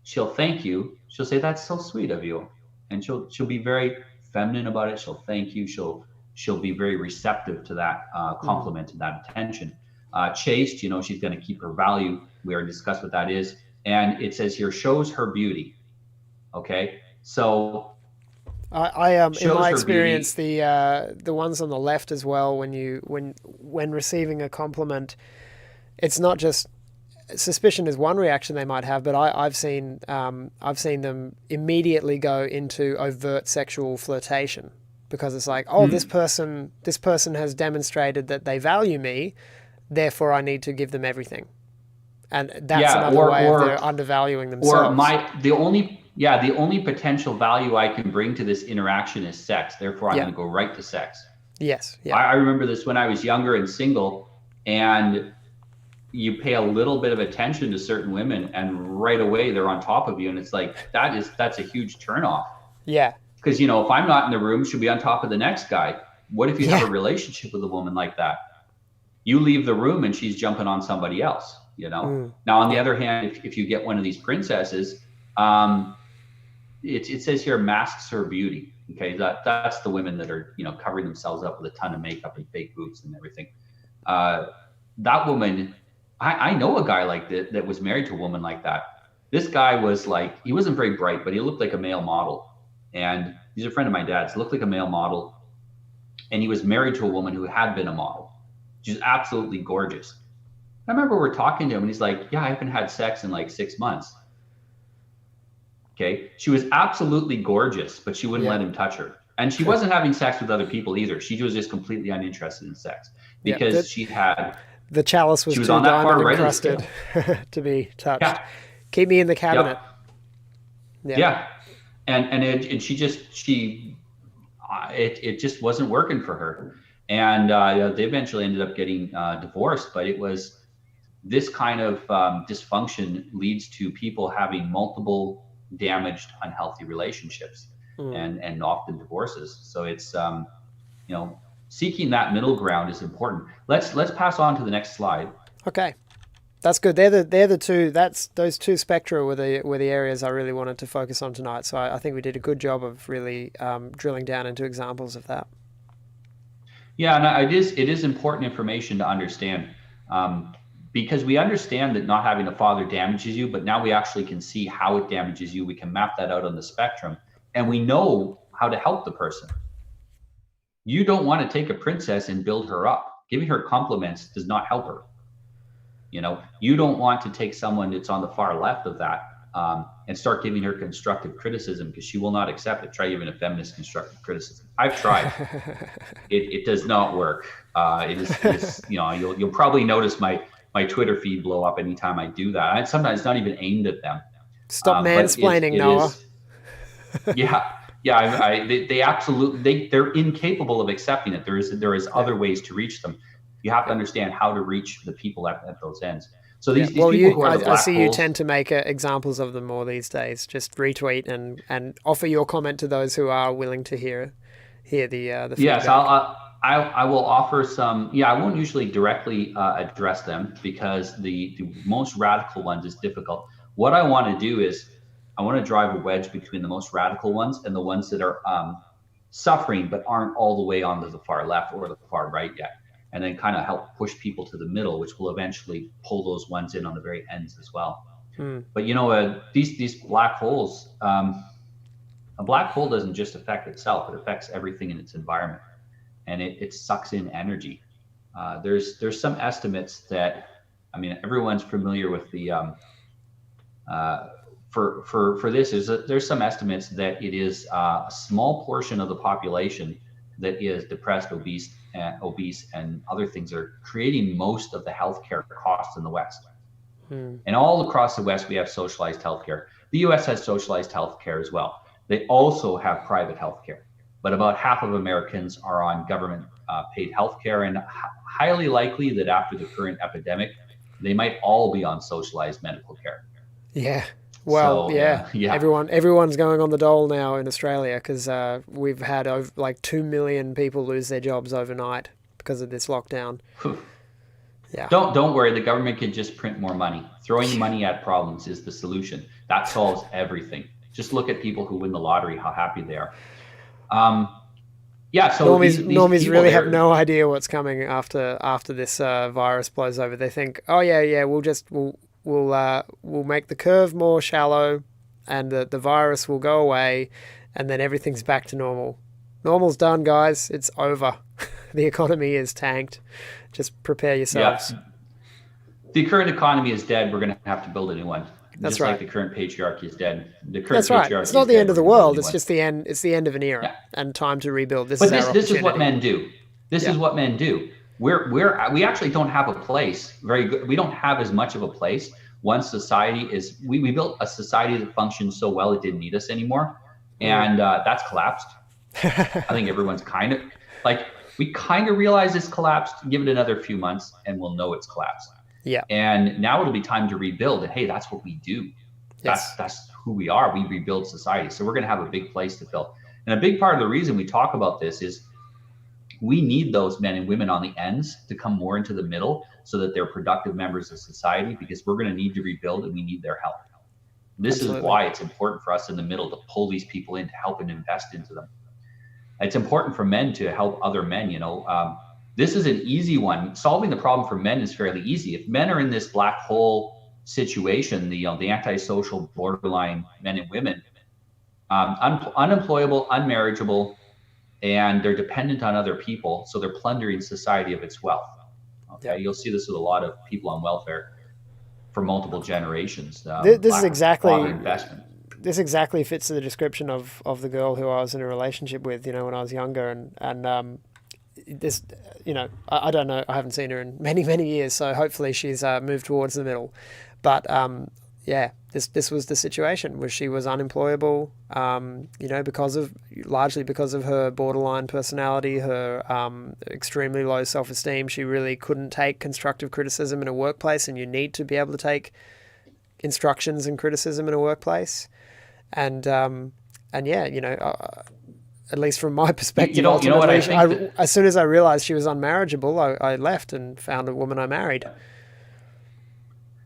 She'll thank you. She'll say, that's so sweet of you. And she'll be very feminine about it. She'll thank you. She'll be very receptive to that Mm. compliment and that attention. Chaste, she's going to keep her value. We already discussed what that is. And it says here, shows her beauty. Okay. So In shows my her experience, beauty. the ones on the left as well, when receiving a compliment, it's not just suspicion is one reaction they might have, but I've seen them immediately go into overt sexual flirtation because it's like, oh, this Hmm. person has demonstrated that they value me, therefore I need to give them everything, and that's Yeah, another way of their undervaluing or themselves. the only potential value I can bring to this interaction is sex. Therefore, I'm Yeah. going to go right to sex. Yes. Yeah. I remember this when I was younger and single, and you pay a little bit of attention to certain women, and right away they're on top of you, and it's like that's a huge turnoff. Yeah. Because if I'm not in the room, she'll be on top of the next guy. What if you have a Yeah. relationship with a woman like that? You leave the room and she's jumping on somebody else. Mm. Now, on the Yeah. other hand, if you get one of these princesses, um, it says here masks her beauty. Okay, that's the women that are covering themselves up with a ton of makeup and fake boobs and everything. That woman, I know a guy like that was married to a woman like that. This guy was like, he wasn't very bright, but he looked like a male model, and he's a friend of my dad's. Looked like a male model, and he was married to a woman who had been a model. She's absolutely gorgeous. I remember we're talking to him, and he's like, "Yeah, I haven't had sex in like 6 months." Okay. She was absolutely gorgeous, but she wouldn't Yeah. let him touch her. And she wasn't having sex with other people either. She was just completely uninterested in sex Yeah. because The chalice was she was too on that far diamond right of the encrusted scale. to be touched. Yeah. Keep me in the cabinet. Yep. Yeah. Yeah. And it just wasn't working for her. And they eventually ended up getting divorced, but it was this kind of dysfunction leads to people having multiple damaged, unhealthy relationships, and often divorces. So it's seeking that middle ground is important. Let's pass on to the next slide. Okay. That's good. They're the two. Those two spectra were the areas I really wanted to focus on tonight. So I think we did a good job of really drilling down into examples of that. Yeah, and it is important information to understand, because we understand that not having a father damages you, but now we actually can see how it damages you. We can map that out on the spectrum, and we know how to help the person. You don't want to take a princess and build her up. Giving her compliments does not help her. You don't want to take someone that's on the far left of that and start giving her constructive criticism, because she will not accept it. Try giving a feminist constructive criticism. I've tried. It does not work. It is you'll probably notice my Twitter feed blow up anytime I do that. Sometimes it's not even aimed at them. Stop mansplaining, Noah. Yeah. They absolutely they're incapable of accepting it. There is other ways to reach them. You have to understand how to reach the people at those ends. So these people who are the black I see holes, you tend to make examples of them more these days. Just retweet and offer your comment to those who are willing to hear the feedback. yes, I will offer some. Yeah, I won't usually directly address them because the most radical ones is difficult. What I want to do is I want to drive a wedge between the most radical ones and the ones that are suffering but aren't all the way onto the far left or the far right yet, and then kind of help push people to the middle, which will eventually pull those ones in on the very ends as well. But these black holes, a black hole doesn't just affect itself; it affects everything in its environment, and it sucks in energy. There's some estimates that, everyone's familiar with the for this is that there's some estimates that it is a small portion of the population that is depressed, obese, and other things are creating most of the healthcare costs in the West. And all across the West, we have socialized healthcare. The US has socialized healthcare as well. They also have private healthcare, but about half of Americans are on government paid healthcare, and highly likely that after the current epidemic, they might all be on socialized medical care. Yeah. Well, So, yeah. yeah. Everyone's going on the dole now in Australia because we've had like 2 million people lose their jobs overnight because of this lockdown. Yeah. Don't worry, the government can just print more money. Throwing money at problems is the solution. That solves everything. Just look at people who win the lottery, how happy they are. So normies really have no idea what's coming after this virus blows over. They think, oh yeah, we'll make the curve more shallow, and the virus will go away, and then everything's back to normal. Normal's done, guys. It's over. The economy is tanked. Just prepare yourselves. Yeah. The current economy is dead. We're going to have to build a new one. That's just right. like the current patriarchy is dead. The current That's right. patriarchy It's not is the dead. end of the We're gonna build a world. new It's one. just the end. It's the end of an era Yeah. and time to rebuild. But this is what men do. This is what men do. We actually don't have a place very good. We don't have as much of a place once society is. We built a society that functions so well it didn't need us anymore, and that's collapsed. I think everyone's kind of like, we kind of realize it's collapsed. Give it another few months and we'll know it's collapsed. Yeah. And now it'll be time to rebuild. And hey, that's what we do. Yes. That's who we are. We rebuild society. So we're going to have a big place to fill. And a big part of the reason we talk about this is we need those men and women on the ends to come more into the middle so that they're productive members of society, because we're going to need to rebuild and we need their help. This Absolutely. is why it's important for us in the middle to pull these people in, to help and invest into them. It's important for men to help other men. This is an easy one. Solving the problem for men is fairly easy. If men are in this black hole situation, the antisocial borderline men and women, unemployable, unmarriageable, and they're dependent on other people, so they're plundering society of its wealth. Okay, you'll see this with a lot of people on welfare for multiple generations. This is exactly investment. This exactly fits the description of the girl who I was in a relationship with, when I was younger, and this, I don't know, I haven't seen her in many, many years, so hopefully she's moved towards the middle. But this was the situation, where she was unemployable, largely because of her borderline personality, her extremely low self-esteem. She really couldn't take constructive criticism in a workplace, and you need to be able to take instructions and criticism in a workplace. And at least from my perspective, as soon as I realized she was unmarriageable, I left and found a woman I married.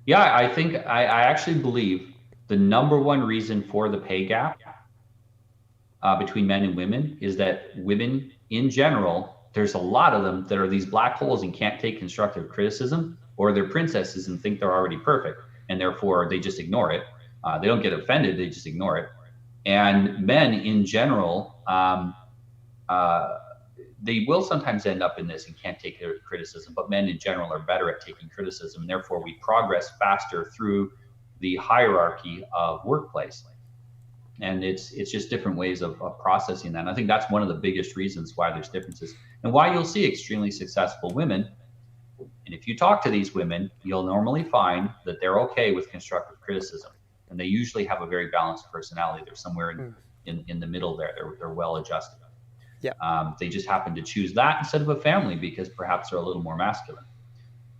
Yeah, I think I actually believe the number one reason for the pay gap between men and women is that women in general, there's a lot of them that are these black holes and can't take constructive criticism, or they're princesses and think they're already perfect, and therefore they just ignore it. They don't get offended, they just ignore it. And men in general, they will sometimes end up in this and can't take criticism, but men in general are better at taking criticism, and therefore we progress faster through the hierarchy of workplace. And it's just different ways of processing that. And I think that's one of the biggest reasons why there's differences, and why you'll see extremely successful women. And if you talk to these women, you'll normally find that they're okay with constructive criticism, and they usually have a very balanced personality. They're somewhere in the middle there. They're well adjusted. Yeah. They just happen to choose that instead of a family because perhaps they're a little more masculine.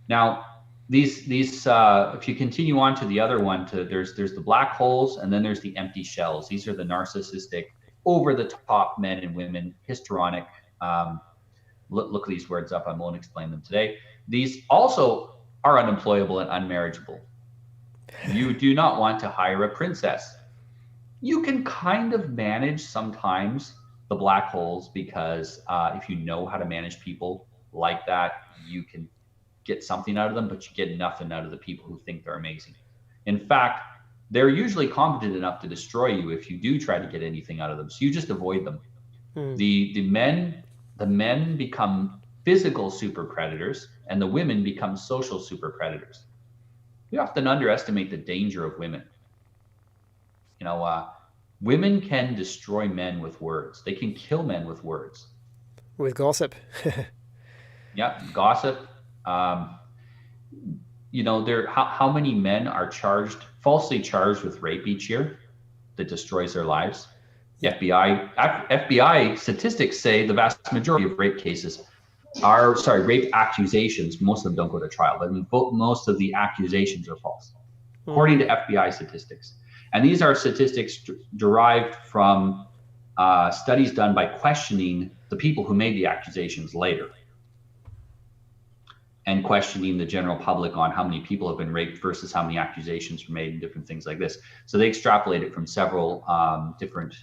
Now, these if you continue on to the other one, there's the black holes, and then there's the empty shells. These are the narcissistic, over the top men and women, histrionic. Look these words up. I won't explain them today. These also are unemployable and unmarriageable. You do not want to hire a princess. You can kind of manage sometimes the black holes, because if you know how to manage people like that, you can get something out of them, but you get nothing out of the people who think they're amazing. In fact, they're usually competent enough to destroy you if you do try to get anything out of them. So you just avoid them. The men become physical super predators, and the women become social super predators. We often underestimate the danger of women. Women can destroy men with words. They can kill men with words. With gossip. Yeah, gossip. How many men are falsely charged with rape each year that destroys their lives? Yeah. FBI statistics say the vast majority of rape cases rape accusations, most of them don't go to trial, but most of the accusations are false, according to FBI statistics. And these are statistics derived from studies done by questioning the people who made the accusations later, and questioning the general public on how many people have been raped versus how many accusations were made, and different things like this. So they extrapolate it from several different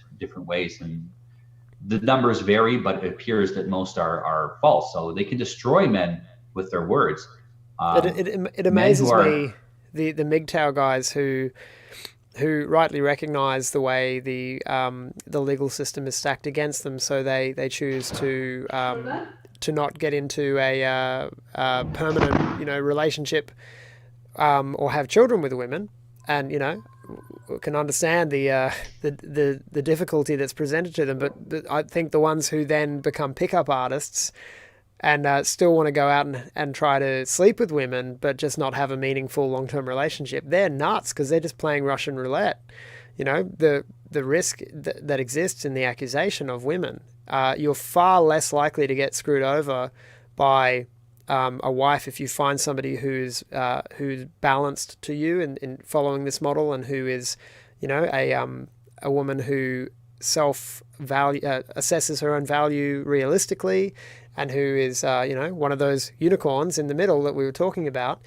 ways, and the numbers vary, but it appears that most are false. So they can destroy men with their words. It amazes me, the MGTOW guys who who rightly recognise the way the legal system is stacked against them, so they choose to not get into a permanent, relationship, or have children with women, and can understand the difficulty that's presented to them. But I think the ones who then become pickup artists and still want to go out and try to sleep with women, but just not have a meaningful long-term relationship, they're nuts, because they're just playing Russian roulette. The risk that exists in the accusation of women, you're far less likely to get screwed over by a wife if you find somebody who's balanced to you in following this model, and who is, a woman who assesses her own value realistically, and who is one of those unicorns in the middle that we were talking about.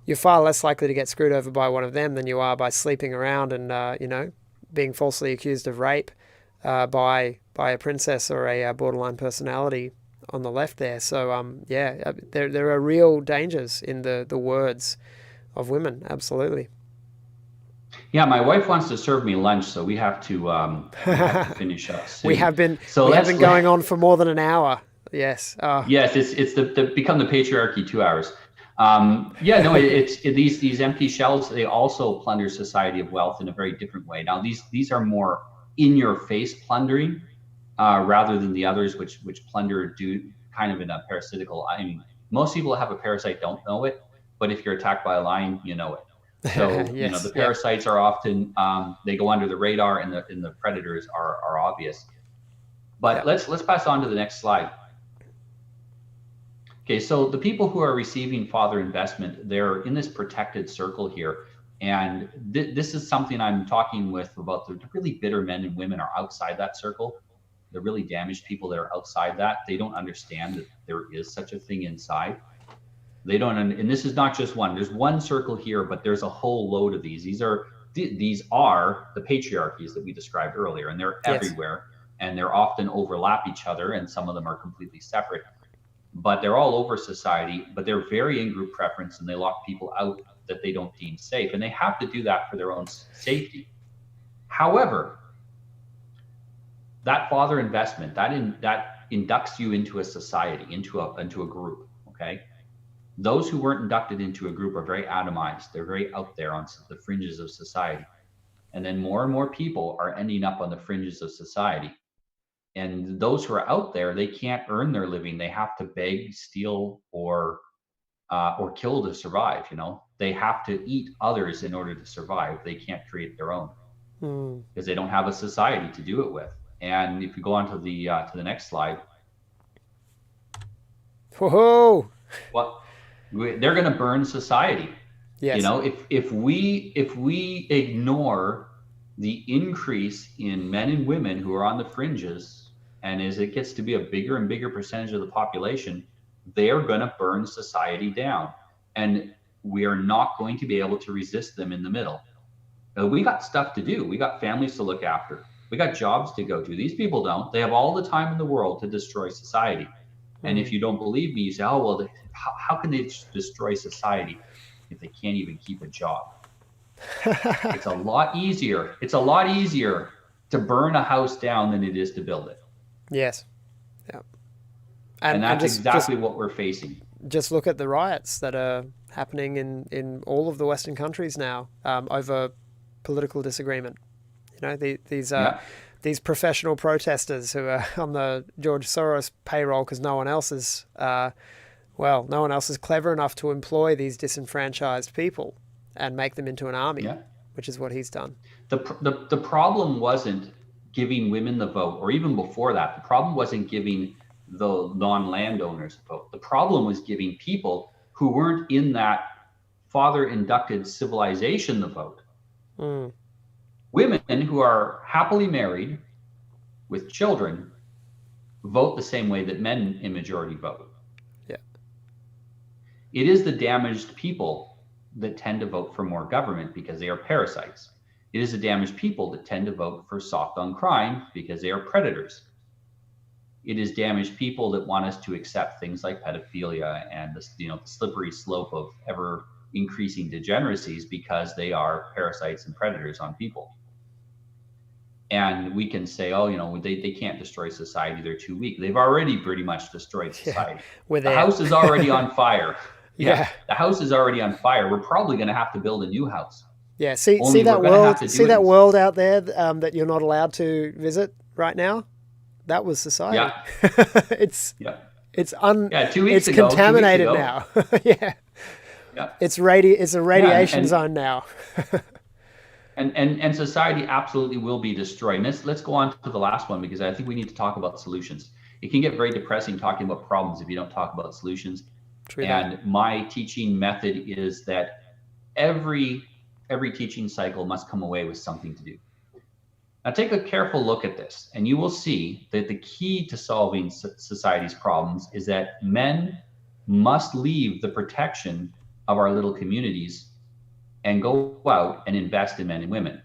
You're far less likely to get screwed over by one of them than you are by sleeping around and being falsely accused of rape by a princess or a borderline personality on the left there. So there are real dangers in the words of women. Absolutely. Yeah, my wife wants to serve me lunch, so we have to finish up soon. We have been going on for more than an hour. Yes. Yes, it's become the patriarchy 2 hours. These empty shelves, they also plunder society of wealth in a very different way. Now these are more in your face plundering, rather than the others which plunder do kind of in a parasitical. I mean, most people that have a parasite don't know it, but if you're attacked by a lion, you know it. So yes, the parasites are often they go under the radar, and the predators are obvious. But let's pass on to the next slide. Okay, so the people who are receiving father investment, they're in this protected circle here. And this is something I'm talking with about. The really bitter men and women are outside that circle. The really damaged people that are outside that, they don't understand that there is such a thing inside. They don't, and this is not just one. There's one circle here, but there's a whole load of these. These are the patriarchies that we described earlier, and they're everywhere, and they're often overlap each other, and some of them are completely separate. But they're all over society, but they're very in group preference, and they lock people out that they don't deem safe, and they have to do that for their own safety. However, that father investment, that inducts you into a society, into a group. Okay, those who weren't inducted into a group are very atomized. They're very out there on the fringes of society, and then more and more people are ending up on the fringes of society. And those who are out there, they can't earn their living. They have to beg, steal, or kill to survive. They have to eat others in order to survive. They can't create their own because they don't have a society to do it with. And if you go on to the next slide, whoa, well, they're going to burn society. Yes. If we ignore the increase in men and women who are on the fringes, and as it gets to be a bigger and bigger percentage of the population, they're going to burn society down. And we are not going to be able to resist them in the middle. We got stuff to do. We got families to look after. We got jobs to go to. These people don't. They have all the time in the world to destroy society. And if you don't believe me, you say, oh, well, how can they destroy society if they can't even keep a job? It's a lot easier. It's a lot easier to burn a house down than it is to build it. Yes. Yeah. And that's exactly what we're facing. Just look at the riots that are happening in all of the Western countries now over political disagreement. These professional protesters who are on the George Soros payroll because no one else is clever enough to employ these disenfranchised people and make them into an army, which is what he's done. The problem wasn't giving women the vote, or even before that, the problem wasn't giving the non-landowners the vote. The problem was giving people who weren't in that father-inducted civilization the vote. Women who are happily married with children vote the same way that men in majority vote. Yeah. It is the damaged people that tend to vote for more government because they are parasites. It is the damaged people that tend to vote for soft on crime because they are predators. It is damaged people that want us to accept things like pedophilia and the slippery slope of ever increasing degeneracies because they are parasites and predators on people. And we can say, oh, they can't destroy society. They're too weak. They've already pretty much destroyed society. We're The there. house is already on fire. Yeah. The house is already on fire. We're probably going to have to build a new house. Yeah, see Only that we're gonna have world. to do See it that in- world out there that you're not allowed to visit right now. That was society. Yeah. it's Yeah. it's 2 weeks it's ago. contaminated 2 weeks now. ago. Yeah, Yeah. it's a radiation and- zone now. And society absolutely will be destroyed. And let's go on to the last one, because I think we need to talk about solutions. It can get very depressing talking about problems if you don't talk about solutions. True and that. my teaching method is that every teaching cycle must come away with something to do. Now take a careful look at this, and you will see that the key to solving society's problems is that men must leave the protection of our little communities and go out and invest in men and women.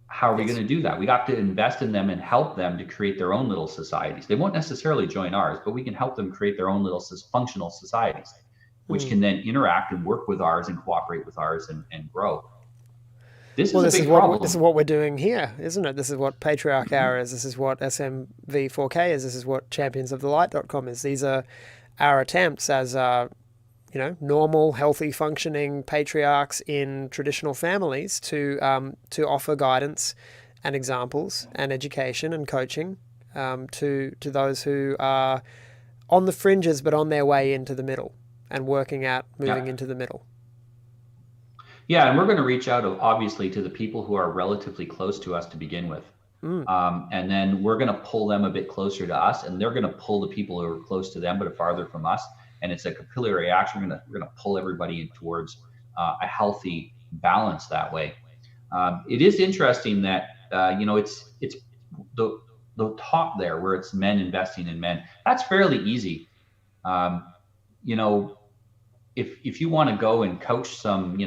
How are we going to do that? We got to invest in them and help them to create their own little societies. They won't necessarily join ours, but we can help them create their own little functional societies, which can then interact and work with ours and cooperate with ours and grow. This is a big problem. This is what we're doing here, isn't it? This is what Patriarch Hour is. This is what SMV4K is. This is what championsofthelight.com is. These are our attempts as normal, healthy, functioning patriarchs in traditional families to offer guidance and examples and education and coaching to those who are on the fringes but on their way into the middle and working out moving into the middle. Yeah, and we're going to reach out, obviously, to the people who are relatively close to us to begin with. And then we're going to pull them a bit closer to us, and they're going to pull the people who are close to them but are farther from us. And it's a capillary action. We're going to pull everybody in towards a healthy balance that way. It is interesting that it's the top there where it's men investing in men. That's fairly easy. If you want to go and coach some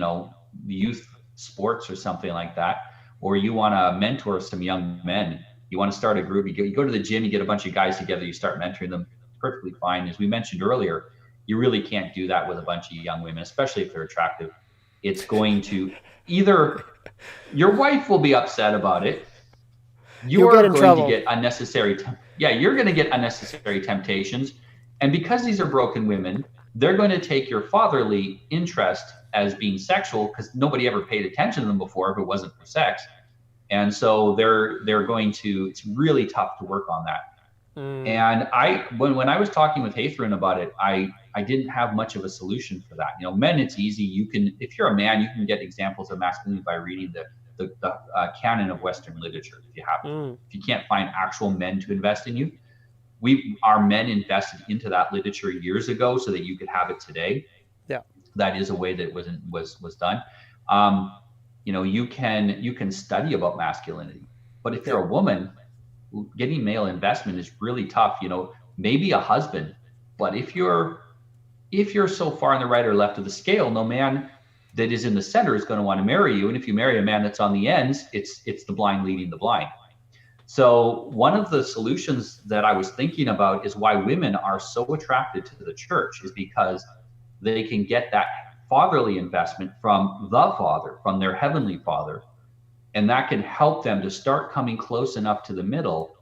youth sports or something like that, or you want to mentor some young men, you want to start a group, you go to the gym, you get a bunch of guys together, you start mentoring them, perfectly fine. As we mentioned earlier, you really can't do that with a bunch of young women, especially if they're attractive. It's going to either your wife will be upset about it, you're going to get unnecessary you're going to get unnecessary temptations, and because these are broken women, they're going to take your fatherly interest as being sexual, because nobody ever paid attention to them before if it wasn't for sex. And so they're going to, it's really tough to work on that. And when I was talking with Hathrin about it, I didn't have much of a solution for that. Men, it's easy. You can, if you're a man, you can get examples of masculinity by reading the canon of Western literature. If you have, if you can't find actual men to invest in you, our men invested into that literature years ago so that you could have it today. Yeah, that is a way that it was done. You can study about masculinity, but if you're a woman, getting male investment is really tough. Maybe a husband, but if you're so far on the right or left of the scale, no man that is in the center is going to want to marry you. And if you marry a man that's on the ends, it's the blind leading the blind. So one of the solutions that I was thinking about is why women are so attracted to the church is because they can get that fatherly investment from the Father, from their heavenly Father. And that can help them to start coming close enough to the middle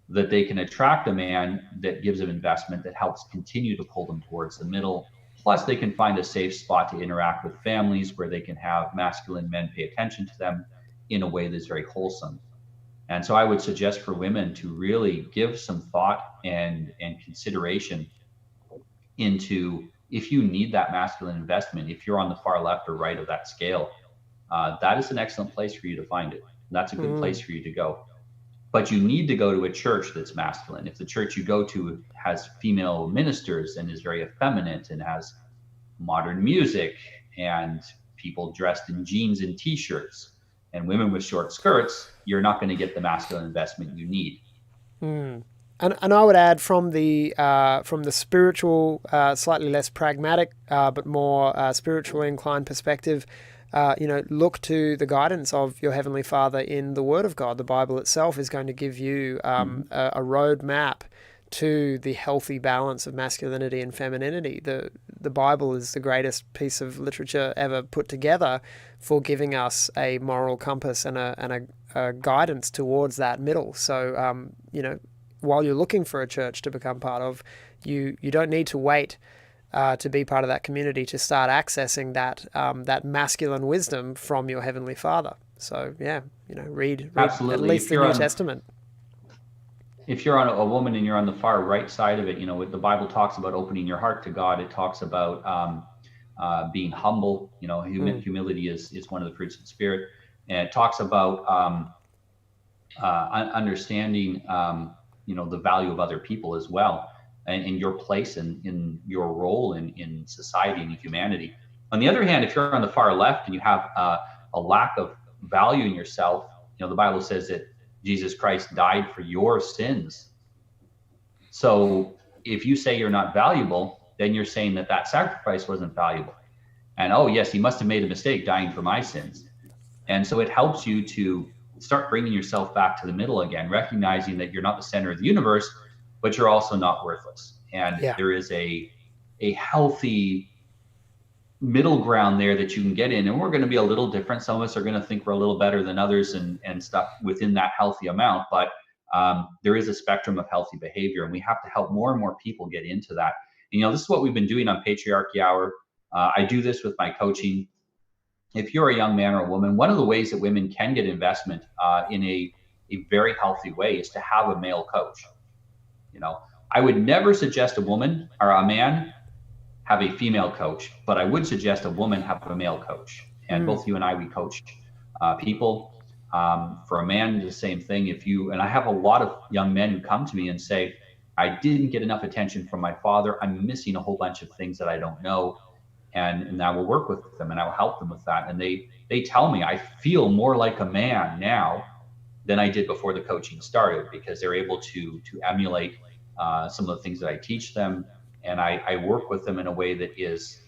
that they can attract a man that gives them investment that helps continue to pull them towards the middle. Plus, they can find a safe spot to interact with families where they can have masculine men pay attention to them in a way that's very wholesome. And so I would suggest for women to really give some thought and consideration into, if you need that masculine investment, if you're on the far left or right of that scale, that is an excellent place for you to find it. That's a good place for you to go. But you need to go to a church that's masculine. If the church you go to has female ministers and is very effeminate and has modern music and people dressed in jeans and t-shirts and women with short skirts, you're not going to get the masculine investment you need. And I would add from the spiritual, slightly less pragmatic, but more spiritually inclined perspective, look to the guidance of your Heavenly Father in the Word of God. The Bible itself is going to give you a road map to the healthy balance of masculinity and femininity. The Bible is the greatest piece of literature ever put together for giving us a moral compass and a guidance towards that middle. So, while you're looking for a church to become part of, you don't need to wait to be part of that community to start accessing that masculine wisdom from your Heavenly Father. So, read at least the New Testament. If you're on a woman and you're on the far right side of it, the Bible talks about opening your heart to God. It talks about being humble. Humility is one of the fruits of the Spirit. And it talks about understanding, the value of other people as well, and your place in your role in society and humanity. On the other hand, if you're on the far left and you have a lack of value in yourself, the Bible says that Jesus Christ died for your sins. So if you say you're not valuable, then you're saying that sacrifice wasn't valuable. And, oh, yes, he must have made a mistake dying for my sins. And so it helps you to start bringing yourself back to the middle again, recognizing that you're not the center of the universe, but you're also not worthless. And there is a healthy middle ground there that you can get in. And we're going to be a little different. Some of us are going to think we're a little better than others and stuff within that healthy amount. But there is a spectrum of healthy behavior, and we have to help more and more people get into that. And, this is what we've been doing on Patriarchy Hour. I do this with my coaching. If you're a young man or a woman, one of the ways that women can get investment in a very healthy way is to have a male coach. I would never suggest a woman or a man have a female coach, but I would suggest a woman have a male coach. And both you and I, we coach people. For a man, the same thing. And I have a lot of young men who come to me and say, I didn't get enough attention from my father. I'm missing a whole bunch of things that I don't know. And I will work with them and I will help them with that. And they tell me, I feel more like a man now than I did before the coaching started, because they're able to emulate some of the things that I teach them. And I work with them in a way that is,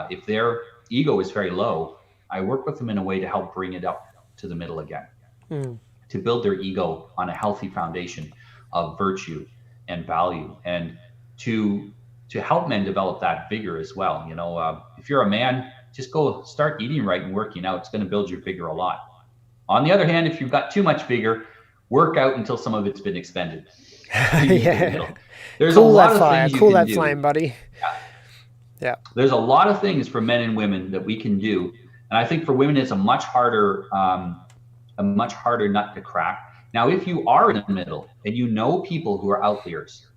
if their ego is very low, I work with them in a way to help bring it up to the middle again, to build their ego on a healthy foundation of virtue and value, and to help men develop that vigor as well. If you're a man, just go start eating right and working out. It's going to build your vigor a lot. On the other hand, if you've got too much vigor, work out until some of it's been expended. There's cool a lot that fire. of things you cool can that do. flame, buddy. Yeah. There's a lot of things for men and women that we can do, and I think for women it's a much harder nut to crack. Now, if you are in the middle and you know people who are outliers,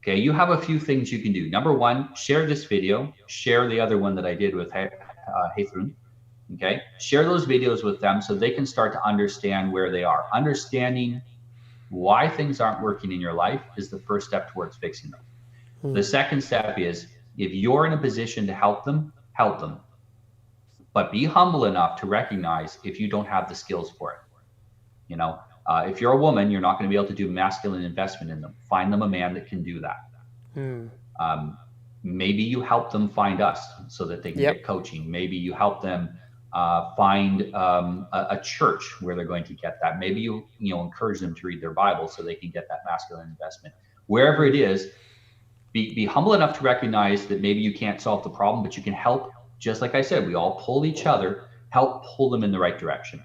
okay, you have a few things you can do. Number one, share this video. Share the other one that I did with Hathrun. Okay, share those videos with them so they can start to understand where they are. Understanding why things aren't working in your life is the first step towards fixing them. The second step is, if you're in a position to help them. But be humble enough to recognize if you don't have the skills for it. If you're a woman, you're not going to be able to do masculine investment in them. Find them a man that can do that. Maybe you help them find us so that they can get coaching. Maybe you help them find a church where they're going to get that. Maybe you encourage them to read their Bible so they can get that masculine investment. Wherever it is, be humble enough to recognize that maybe you can't solve the problem, but you can help. Just like I said, we all pull each other, help pull them in the right direction.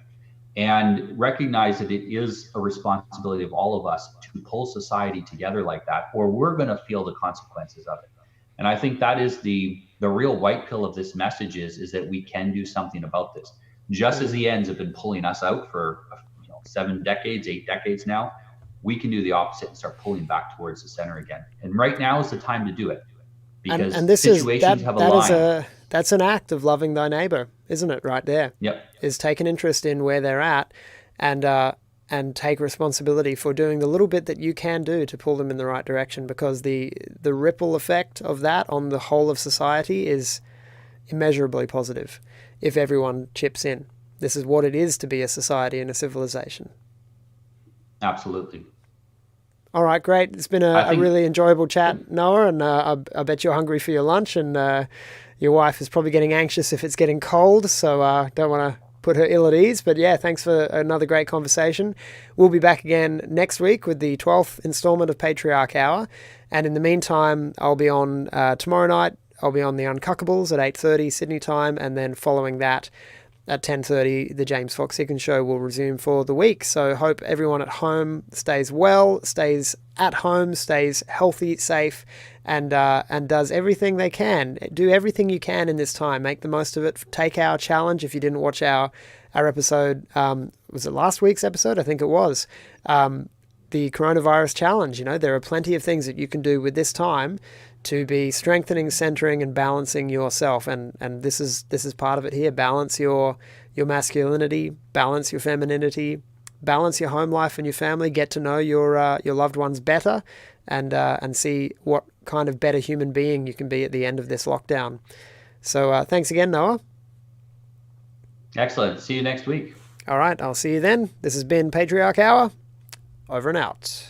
And recognize that it is a responsibility of all of us to pull society together like that, or we're going to feel the consequences of it. And I think that is the real white pill of this message is that we can do something about this. Just as the ends have been pulling us out for 7 decades, 8 decades now, we can do the opposite and start pulling back towards the center again. And right now is the time to do it, because and this situations have aligned. That's an act of loving thy neighbor, isn't it? Right there. Yep. Is take an interest in where they're at, and take responsibility for doing the little bit that you can do to pull them in the right direction, because the ripple effect of that on the whole of society is immeasurably positive if everyone chips in. This is what it is to be a society and a civilization. Absolutely. All right, great. It's been a really enjoyable chat, Noah, and I bet you're hungry for your lunch, and your wife is probably getting anxious if it's getting cold, so don't want to put her ill at ease. But yeah, thanks for another great conversation. We'll be back again next week with the 12th installment of Patriarch Hour. And in the meantime, I'll be on tomorrow night. I'll be on the Uncuckables at 8:30 Sydney time, and then following that at 10:30, the James Fox Higgins Show will resume for the week. So hope everyone at home stays well, stays at home, stays healthy, safe, and does everything they can. Do everything you can in this time. Make the most of it. Take our challenge. If you didn't watch our episode, was it last week's episode? I think it was. The coronavirus challenge. You know, there are plenty of things that you can do with this time to be strengthening, centering, and balancing yourself. And this is part of it here. Balance your masculinity, balance your femininity, balance your home life and your family. Get to know your loved ones better, and see what kind of better human being you can be at the end of this lockdown. So thanks again, Noah. Excellent. See you next week. All right, I'll see you then. This has been Patriarch Hour. Over and out.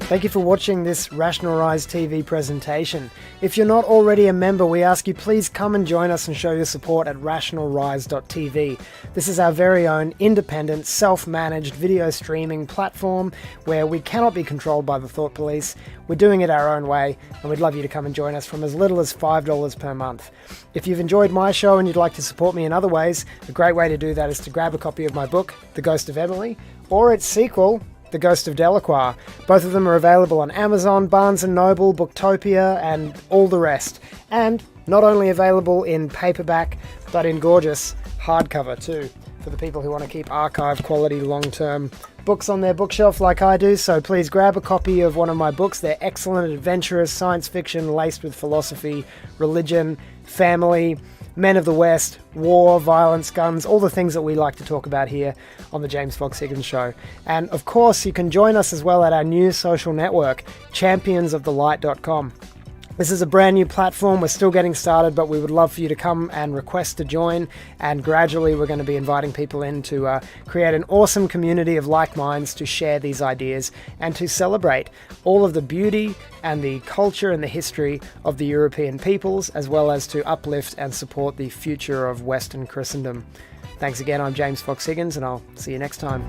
Thank you for watching this Rational Rise TV presentation. If you're not already a member, we ask you please come and join us and show your support at rationalrise.tv. This is our very own independent, self-managed video streaming platform where we cannot be controlled by the thought police. We're doing it our own way, and we'd love you to come and join us from as little as $5 per month. If you've enjoyed my show and you'd like to support me in other ways, a great way to do that is to grab a copy of my book, The Ghost of Emily, or its sequel, The Ghost of Delacroix. Both of them are available on Amazon, Barnes & Noble, Booktopia, and all the rest. And not only available in paperback, but in gorgeous hardcover too, for the people who want to keep archive quality long-term books on their bookshelf like I do. So please grab a copy of one of my books. They're excellent, adventurous science fiction laced with philosophy, religion, family, men of the West, war, violence, guns, all the things that we like to talk about here on the James Fox Higgins Show. And of course, you can join us as well at our new social network, championsofthelight.com. This is a brand new platform. We're still getting started, but we would love for you to come and request to join. And gradually, we're going to be inviting people in to create an awesome community of like minds to share these ideas and to celebrate all of the beauty and the culture and the history of the European peoples, as well as to uplift and support the future of Western Christendom. Thanks again. I'm James Fox Higgins, and I'll see you next time.